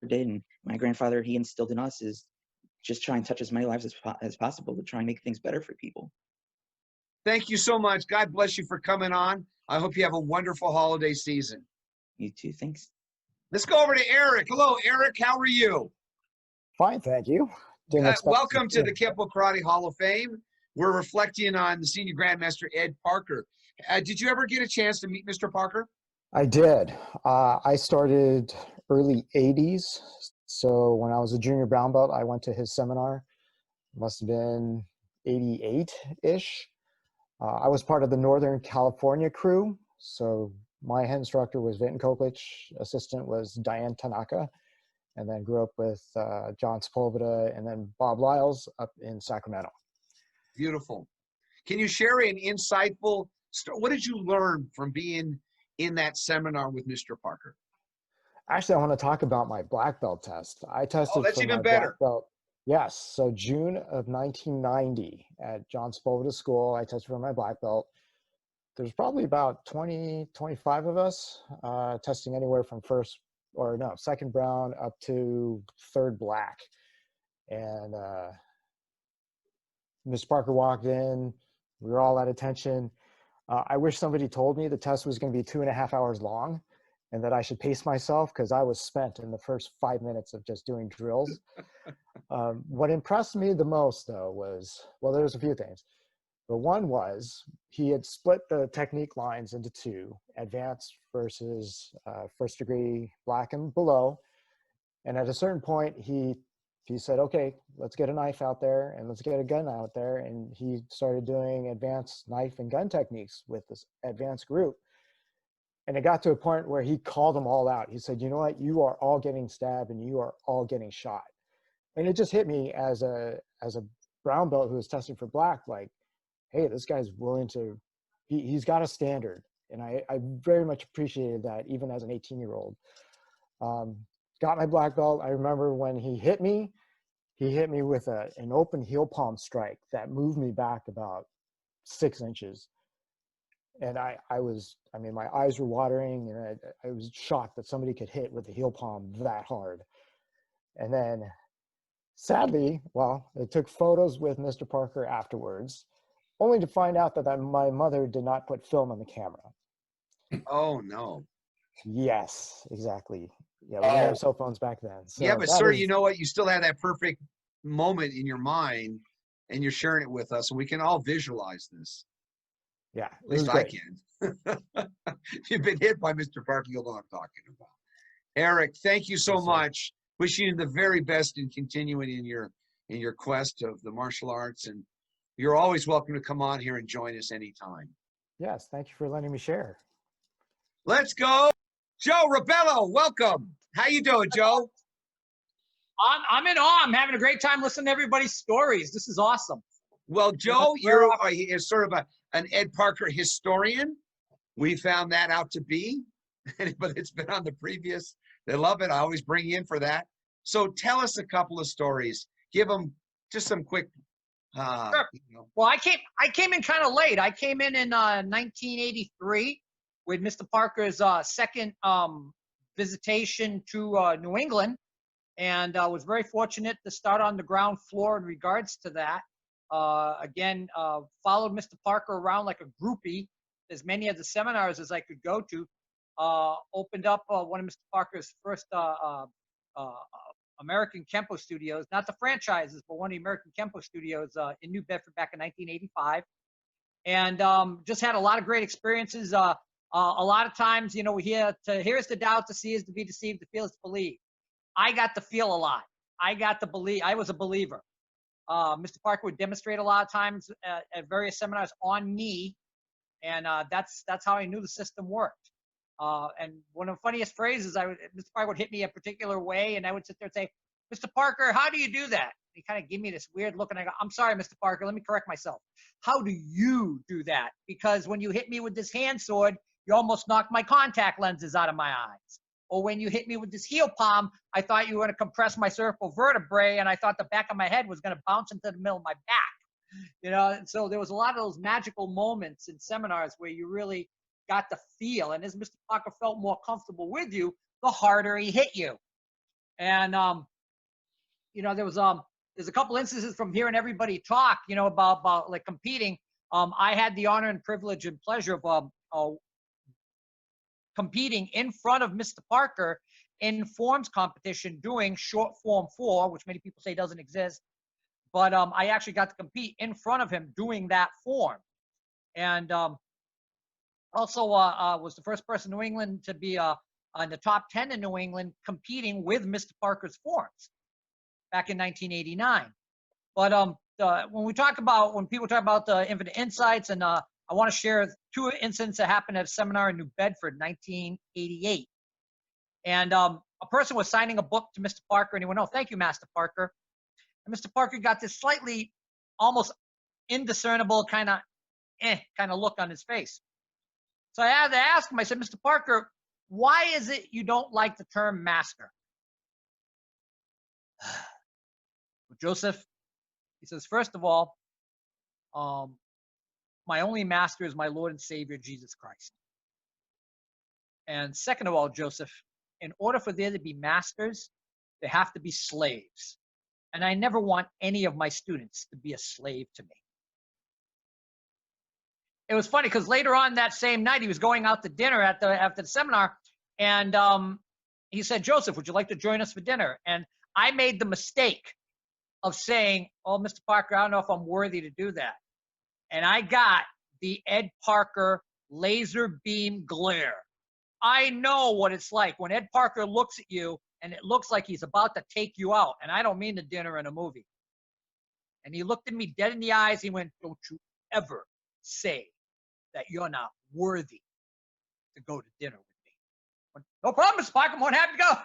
did, and my grandfather, he instilled in us, is just try and touch as many lives as possible to try and make things better for people. Thank you so much. God bless you for coming on. I hope you have a wonderful holiday season. You too. Thanks. Let's go over to Eric. Hello, Eric. How are you? Fine, thank you. Didn't expect Welcome to the Kenpo Karate Hall of Fame. We're reflecting on the senior grandmaster, Ed Parker. Did you ever get a chance to meet Mr. Parker? I did. I started early 80s. So when I was a junior brown belt, I went to his seminar. Must have been 88-ish. I was part of the Northern California crew. So my head instructor was Vinton Koklich, assistant was Diane Tanaka, and then grew up with John Sepulveda and then Bob Lyles up in Sacramento. Beautiful. Can you share an insightful story? What did you learn from being in that seminar with Mr. Parker? Actually, I want to talk about my black belt test. I tested that's for even my better. black belt. Yes, so June of 1990 at John Sepulveda School, I tested for my black belt. There's probably about 20, 25 of us testing anywhere from second brown up to third black. And Mr. Parker walked in, we were all at attention. I wish somebody told me the test was going to be 2.5 hours long and that I should pace myself because I was spent in the first 5 minutes of just doing drills. What impressed me the most, though, was, well, there was a few things. But one was he had split the technique lines into two, advanced versus first degree black and below. And at a certain point, he said, okay, let's get a knife out there and let's get a gun out there. And he started doing advanced knife and gun techniques with this advanced group. And it got to a point where he called them all out. He said, you know what, you are all getting stabbed and you are all getting shot. And it just hit me as a brown belt who was testing for black, like, hey, this guy's willing to, he's got a standard. And I very much appreciated that, even as an 18-year-old. Got my black belt. I remember when he hit me with an open heel palm strike that moved me back about 6 inches. And I mean, my eyes were watering, and I was shocked that somebody could hit with the heel palm that hard. And then, sadly, well, I took photos with Mr. Parker afterwards, only to find out that my mother did not put film on the camera. Oh, no. Yes, exactly. Yeah, we didn't have cell phones back then. So yeah, but sir, you know what? You still have that perfect moment in your mind, and you're sharing it with us, and we can all visualize this. Yeah, At least I can. If you've been hit by Mr. Parker, you'll know what I'm talking about. Eric, thank you so much. Wishing you the very best in continuing in your quest of the martial arts, and you're always welcome to come on here and join us anytime. Yes, thank you for letting me share. Let's go. Joe Ribello, welcome. How you doing, Joe? I'm in awe. I'm having a great time listening to everybody's stories. This is awesome. Well, Joe, you're sort of an Ed Parker historian. We found that out to be, but it's been on the previous. They love it. I always bring you in for that. So tell us a couple of stories. Give them just some quick. Sure. Well, I came in kind of late. I came in 1983 with Mr. Parker's second visitation to New England, and I was very fortunate to start on the ground floor in regards to that. Again, followed Mr. Parker around like a groupie, as many of the seminars as I could go to. Opened up one of Mr. Parker's first American Kenpo studios, not the franchises, but one of the American Kenpo studios in New Bedford back in 1985. And just had a lot of great experiences. A lot of times, you know, we hear to hear is to doubt, to see is to be deceived, to feel is to believe. I got to feel a lot. I got to believe. I was a believer. Mr. Parker would demonstrate a lot of times at various seminars on me, and that's how I knew the system worked. And one of the funniest phrases, Mr. Parker would hit me a particular way, and I would sit there and say, Mr. Parker, how do you do that? He kind of give me this weird look, and I go, I'm sorry, Mr. Parker, let me correct myself. How do you do that? Because when you hit me with this hand sword, you almost knocked my contact lenses out of my eyes. Or when you hit me with this heel palm, I thought you were going to compress my cervical vertebrae, and I thought the back of my head was going to bounce into the middle of my back. You know, and so there was a lot of those magical moments in seminars where you really got the feel. And as Mr. Parker felt more comfortable with you, the harder he hit you. And, you know, there's a couple instances from hearing everybody talk, you know, about like competing. I had the honor and privilege and pleasure of competing in front of Mr. Parker in forms competition doing short form 4, which many people say doesn't exist. but I actually got to compete in front of him doing that form. And also was the first person in New England to be in the top 10 in New England competing with Mr. Parker's forms back in 1989. But when people talk about the Infinite Insights, and I want to share 2 incidents that happened at a seminar in New Bedford, 1988. And a person was signing a book to Mr. Parker, and he went, "Oh, thank you, Master Parker." And Mr. Parker got this slightly, almost indiscernible kind of look on his face. So I had to ask him, I said, "Mr. Parker, why is it you don't like the term master?" Joseph, he says, "First of all, my only master is my Lord and Savior, Jesus Christ. And second of all, Joseph, in order for there to be masters, there have to be slaves. And I never want any of my students to be a slave to me." It was funny because later on that same night, he was going out to dinner after the seminar, and he said, "Joseph, would you like to join us for dinner?" And I made the mistake of saying, "Oh, Mr. Parker, I don't know if I'm worthy to do that." And I got the Ed Parker laser beam glare. I know what it's like when Ed Parker looks at you and it looks like he's about to take you out. And I don't mean the dinner and a movie. And he looked at me dead in the eyes. He went, "Don't you ever say that you're not worthy to go to dinner with me." I went, "No problem, Mr. Parker. I'm more than happy to go."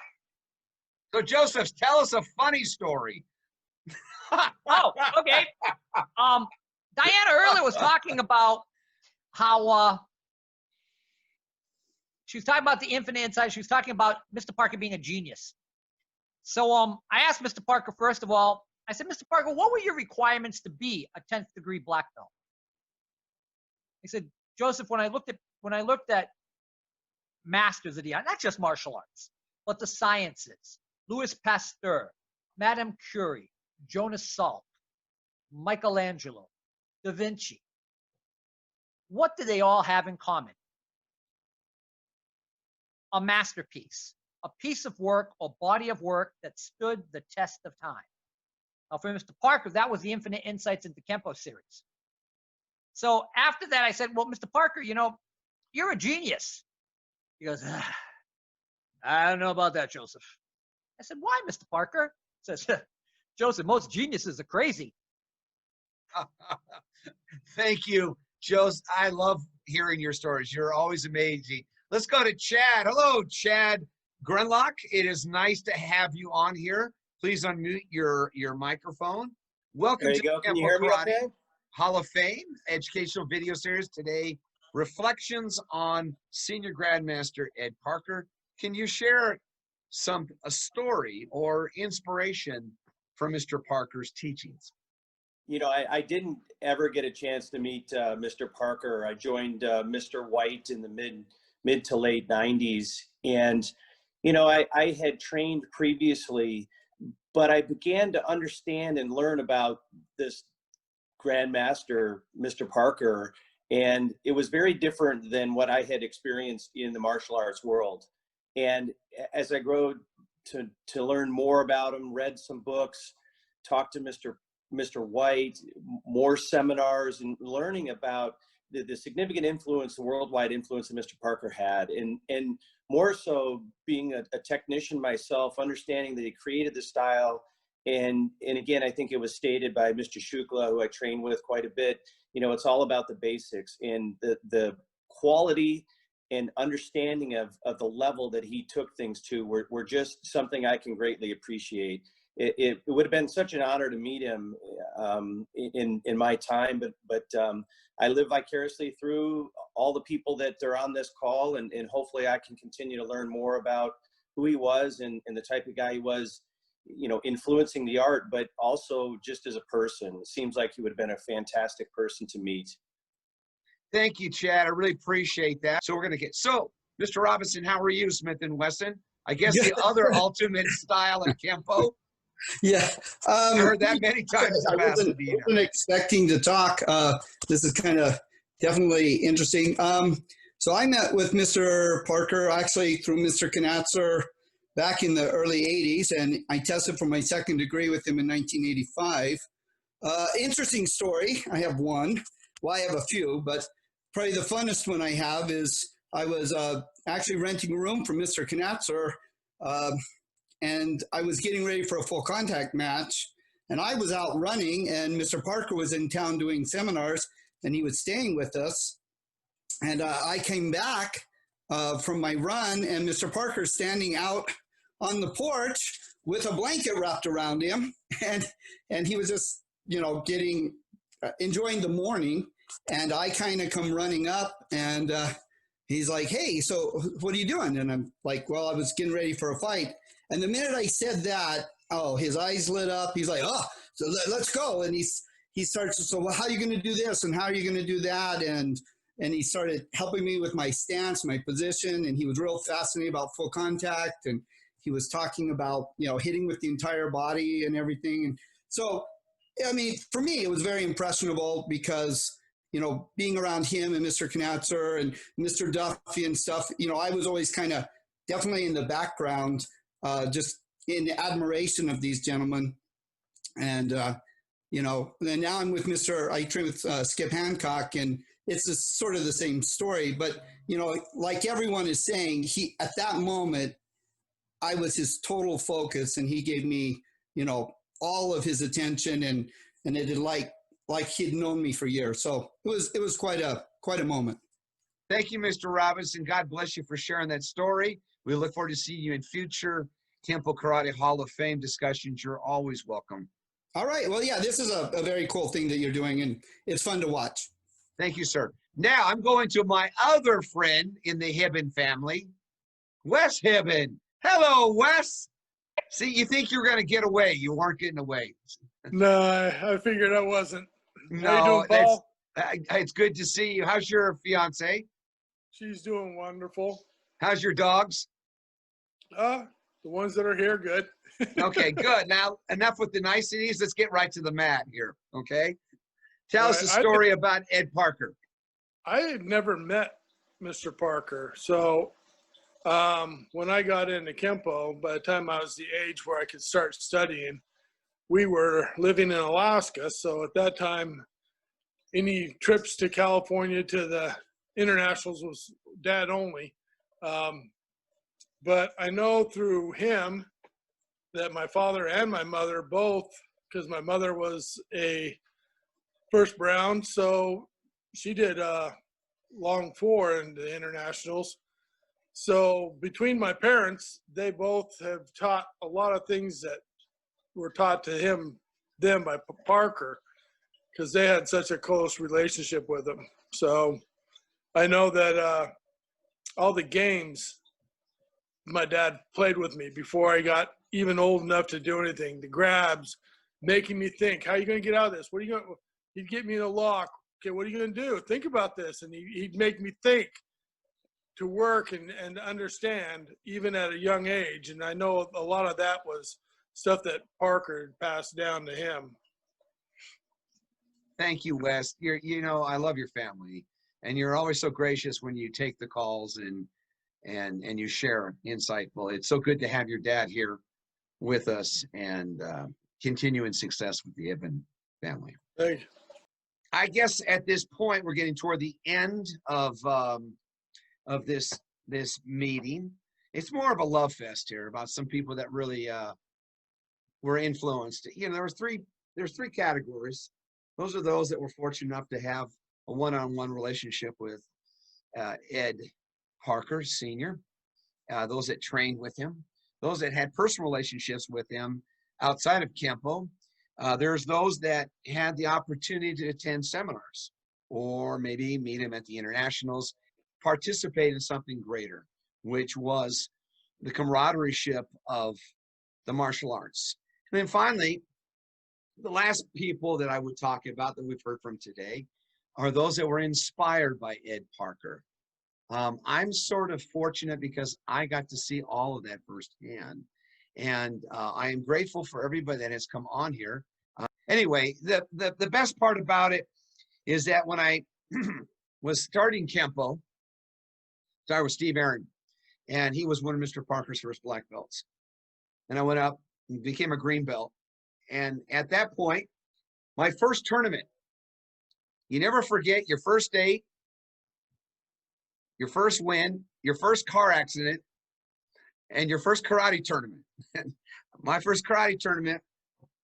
So Joseph, tell us a funny story. Oh, okay. Diana earlier was talking about how she was talking about the Infinite Insight. She was talking about Mr. Parker being a genius. So I asked Mr. Parker, first of all, I said, "Mr. Parker, what were your requirements to be a 10th degree black belt?" He said, "Joseph, when I looked at masters of the art, not just martial arts, but the sciences, Louis Pasteur, Madame Curie, Jonas Salk, Michelangelo, Da Vinci, what do they all have in common? A masterpiece, a piece of work or body of work that stood the test of time." Now, for Mr. Parker, that was the Infinite Insights into Kenpo series. So after that, I said, "Well, Mr. Parker, you're a genius." He goes, "I don't know about that, Joseph." I said, "Why, Mr. Parker?" He says, "Joseph, most geniuses are crazy." Thank you, Joseph. I love hearing your stories. You're always amazing. Let's go to Chad. Hello, Chad Grunlock. It is nice to have you on here. Please unmute your microphone. Welcome There you to go. Can you hear me okay? Hall of Fame educational video series today. Reflections on Senior Grandmaster Ed Parker. Can you share a story or inspiration from Mr. Parker's teachings? I didn't ever get a chance to meet Mr. Parker. I joined Mr. White in the mid to late 90s. And, I had trained previously, but I began to understand and learn about this Grandmaster, Mr. Parker, and it was very different than what I had experienced in the martial arts world. And as I grew to learn more about him, read some books, talked to Mr. White, more seminars, and learning about the significant influence, the worldwide influence that Mr. Parker had, and more so being a technician myself, understanding that he created the style. And again, I think it was stated by Mr. Shukla, who I trained with quite a bit, it's all about the basics, and the quality and understanding of the level that he took things to were just something I can greatly appreciate. It would have been such an honor to meet him in my time, but I live vicariously through all the people that are on this call, and hopefully I can continue to learn more about who he was and the type of guy he was, influencing the art, but also just as a person. It seems like he would have been a fantastic person to meet. Thank you, Chad. I really appreciate that. So we're going to Mr. Robinson, how are you, Smith & Wesson? I guess the other ultimate style of Kenpo. Yeah. I heard that many times. I wasn't expecting to talk. This is kind of definitely interesting. So I met with Mr. Parker actually through Mr. Conaster back in the early 80s, and I tested for my second degree with him in 1985. Interesting story. I have one. Well, I have a few, but probably the funnest one I have is I was actually renting a room for Mr. Conaster, and I was getting ready for a full contact match, and I was out running, and Mr. Parker was in town doing seminars, and he was staying with us. And I came back from my run, and Mr. Parker's standing out on the porch with a blanket wrapped around him, and he was just, you know, enjoying the morning. And I kind of come running up, and he's like, "Hey, so what are you doing?" And I'm like, "Well, I was getting ready for a fight." And the minute I said that, oh, his eyes lit up. He's like, "Oh, so let's go." And he starts, "So well, how are you going to do this? And how are you going to do that?" And he started helping me with my stance, my position. And he was real fascinated about full contact. And he was talking about, you know, hitting with the entire body and everything. And so, I mean, for me, it was very impressionable because, you know, being around him and Mr. Conaster and Mr. Duffy and stuff, you know, I was always kind of definitely in the background, just in admiration of these gentlemen. And, you know, then now I'm with I train with Skip Hancock, and it's just sort of the same story. But, you know, like everyone is saying, at that moment, I was his total focus, and he gave me, you know, all of his attention, and it did like he'd known me for years. So it was quite a moment. Thank you, Mr. Robinson. God bless you for sharing that story. We look forward to seeing you in future Kenpo Karate Hall of Fame discussions. You're always welcome. All right. Well, yeah, this is a very cool thing that you're doing, and it's fun to watch. Thank you, sir. Now I'm going to my other friend in the Hibben family, Wes Hibben. Hello, Wes. See, you think you were going to get away. You weren't getting away. No, I figured I wasn't. No, How you doing, Paul? It's good to see you. How's your fiance? She's doing wonderful. How's your dogs? The ones that are here, good. Okay, good. Now, enough with the niceties. Let's get right to the mat here, okay? Tell us a story about Ed Parker. I had never met Mr. Parker. So when I got into Kenpo, by the time I was the age where I could start studying, we were living in Alaska. So at that time, any trips to California to the internationals was dad only. But I know through him that my father and my mother both, because my mother was a first brown, so she did long four in the internationals. So between my parents, they both have taught a lot of things that were taught to them by Parker, because they had such a close relationship with him. So I know that all the games my dad played with me before I got even old enough to do anything, the grabs, making me think, how are you going to get out of this? What are you going to, he'd get me in a lock. Okay, what are you going to do? Think about this. And he'd make me think to work and understand even at a young age. And I know a lot of that was stuff that Parker passed down to him. Thank you, Wes. You know, I love your family, and you're always so gracious when you take the calls and you share insightful. It's so good to have your dad here with us and continuing success with the Hibben family. Thank you. I guess at this point we're getting toward the end of this meeting. It's more of a love fest here about some people that really were influenced. You know, there's three categories. Those are those that were fortunate enough to have a one-on-one relationship with Ed Parker Sr., those that trained with him, those that had personal relationships with him outside of Kenpo. There's those that had the opportunity to attend seminars or maybe meet him at the internationals, participate in something greater, which was the camaraderie of the martial arts. And then finally, the last people that I would talk about that we've heard from today are those that were inspired by Ed Parker. I'm sort of fortunate because I got to see all of that firsthand. And I am grateful for everybody that has come on here. Anyway, the best part about it is that when I was starting Kenpo, started with Steve Aaron, and he was one of Mr. Parker's first black belts. And I went up and became a green belt. And at that point, My first tournament. You never forget your first date, your first win, your first car accident, and your first karate tournament. My first karate tournament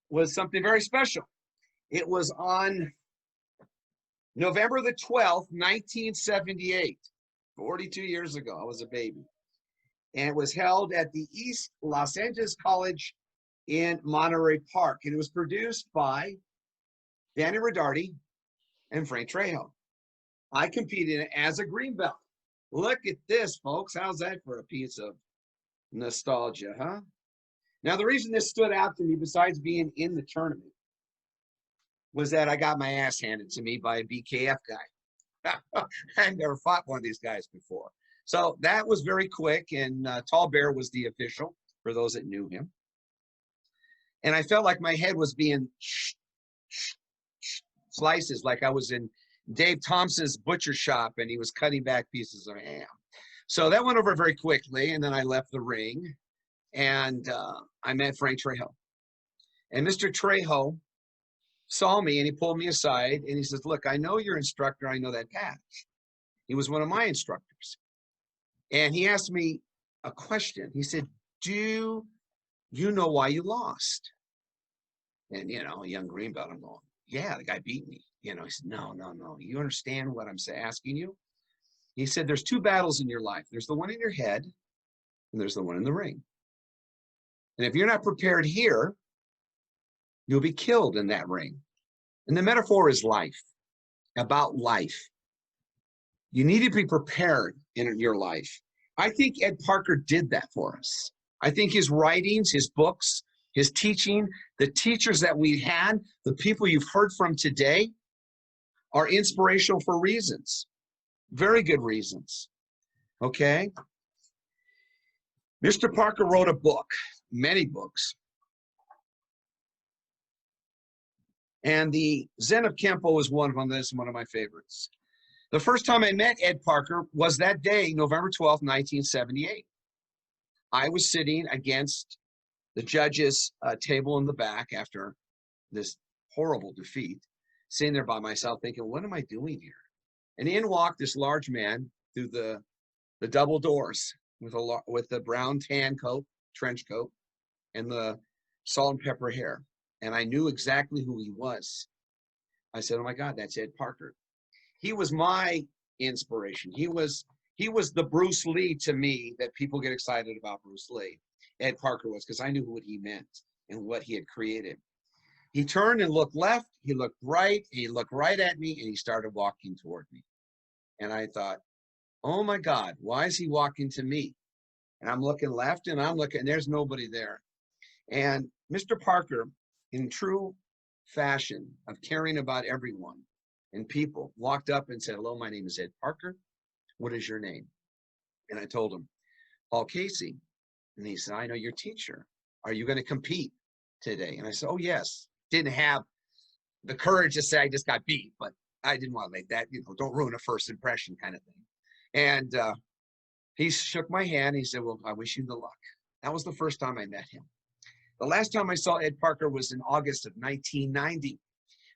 was something very special. It was on November the 12th, 1978, 42 years ago. I was a baby. And it was held at the East Los Angeles College in Monterey Park. And it was produced by Dan Rodarte and Frank Trejo. I competed in it as a green belt. Look at this, folks. How's that for a piece of nostalgia, huh? Now, the reason this stood out to me, besides being in the tournament, was that I got my ass handed to me by a BKF guy. I'd never fought one of these guys before. So that was very quick, and Tall Bear was the official, for those that knew him. And I felt like my head was being slices, like I was in Dave Thompson's butcher shop, and he was cutting back pieces of ham. So that went over very quickly, and then I left the ring, and I met Frank Trejo. And Mr. Trejo saw me, and he pulled me aside, and he says, look, I know your instructor. I know that patch. He was one of my instructors. And he asked me a question. He said, do you know why you lost? And, you know, a young green belt, I'm going, yeah, the guy beat me. You know, he said, no. You understand what I'm asking you? He said, there's two battles in your life. There's the one in your head, and there's the one in the ring. And if you're not prepared here, you'll be killed in that ring. And the metaphor is life, about life. You need to be prepared in your life. I think Ed Parker did that for us. I think his writings, his books, his teaching, the teachers that we had, the people you've heard from today are inspirational for reasons, very good reasons, okay? Mr. Parker wrote a book, many books. And the Zen of Kenpo is one of them. That's one of my favorites. The first time I met Ed Parker was that day, November 12th, 1978. I was sitting against the judge's table in the back after this horrible defeat, sitting there by myself thinking, what am I doing here? And in walked this large man through the double doors with the brown tan coat, trench coat, and the salt and pepper hair. And I knew exactly who he was. I said, oh my God, that's Ed Parker. He was my inspiration. He was the Bruce Lee to me that people get excited about Bruce Lee. Ed Parker was, because I knew what he meant and what he had created. He turned and looked left, he looked right, he looked right at me, and he started walking toward me. And I thought, oh my God, why is he walking to me? And I'm looking left and I'm looking, and there's nobody there. And Mr. Parker, in true fashion of caring about everyone and people, walked up and said, hello, my name is Ed Parker. What is your name? And I told him, Paul Casey. And he said, I know your teacher. Are you going to compete today? And I said, oh, yes. Didn't have the courage to say I just got beat, but I didn't want to make that, don't ruin a first impression kind of thing. And he shook my hand. He said, well, I wish you the luck. That was the first time I met him. The last time I saw Ed Parker was in August of 1990.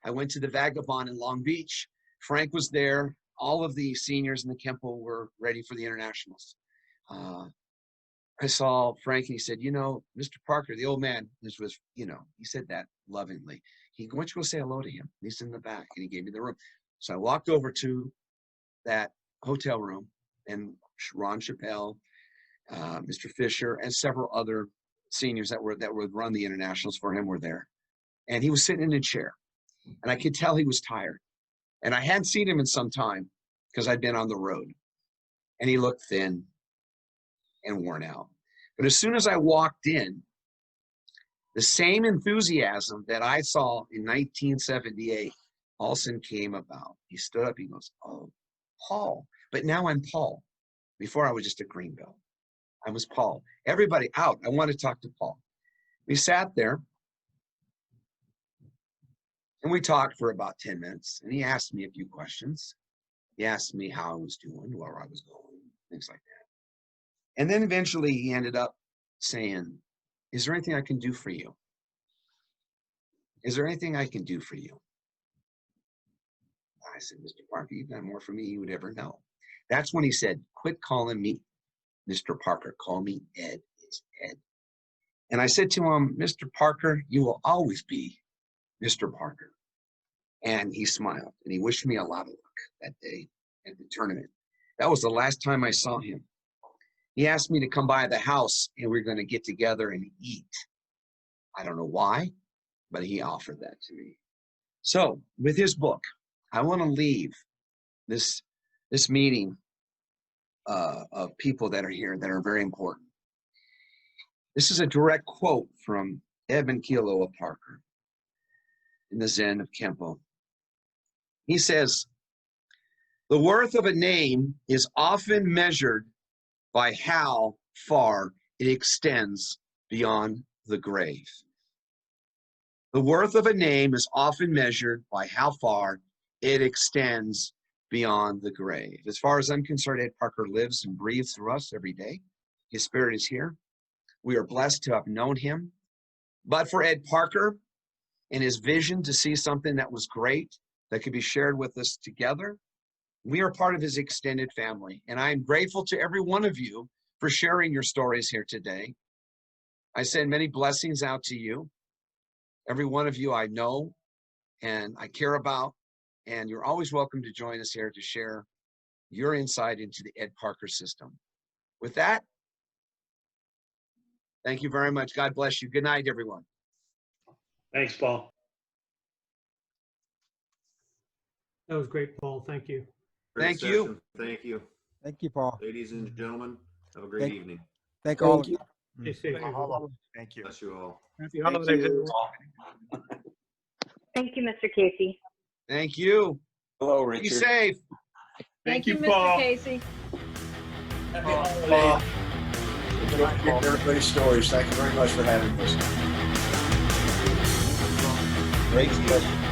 I went to the Vagabond in Long Beach. Frank was there. All of the seniors in the Kenpo were ready for the internationals. I saw Frank and he said, Mr. Parker, the old man, this was, he said that lovingly. Why don't you go say hello to him? He's in the back, and he gave me the room. So I walked over to that hotel room, and Ron Chappelle, Mr. Fisher, and several other seniors that would run the internationals for him were there. And he was sitting in a chair, and I could tell he was tired. And I hadn't seen him in some time because I'd been on the road, and he looked thin and worn out. But as soon as I walked in, the same enthusiasm that I saw in 1978 also came about. He stood up, he goes, oh, Paul. But now I'm Paul. Before I was just a green belt. I was Paul. Everybody out. I want to talk to Paul. We sat there and we talked for about 10 minutes, and he asked me a few questions. He asked me how I was doing, where I was going, things like that. And then eventually he ended up saying, is there anything I can do for you? Is there anything I can do for you? I said, Mr. Parker, you've done more for me than you would ever know. That's when he said, quit calling me Mr. Parker. Call me Ed. It's Ed. And I said to him, Mr. Parker, you will always be Mr. Parker. And he smiled and he wished me a lot of luck that day at the tournament. That was the last time I saw him. He asked me to come by the house and we we're going to get together and eat. I don't know why, but he offered that to me. So with his book, I want to leave this meeting of people that are here that are very important. This is a direct quote from Edmund Parker in the Zen of Kenpo. He says, the worth of a name is often measured by how far it extends beyond the grave. The worth of a name is often measured by how far it extends beyond the grave. As far as I'm concerned, Ed Parker lives and breathes through us every day. His spirit is here. We are blessed to have known him. But for Ed Parker and his vision to see something that was great, that could be shared with us together, we are part of his extended family. And I am grateful to every one of you for sharing your stories here today. I send many blessings out to you. Every one of you I know and I care about, and you're always welcome to join us here to share your insight into the Ed Parker system. With that, thank you very much. God bless you. Good night, everyone. Thanks, Paul. That was great, Paul. Thank you. Thank you. Thank you. Thank you, Paul. Ladies and gentlemen, have a great evening. Thank all of you. Stay safe. Thank you. Bless you all. Happy holidays, everyone. Thank you, Mr. Casey. Thank you. Hello, Be Richard. safe. Thank you, Mr. Paul. Casey. Happy holidays. Getting everybody's stories. Thank you very much for having us. Great discussion.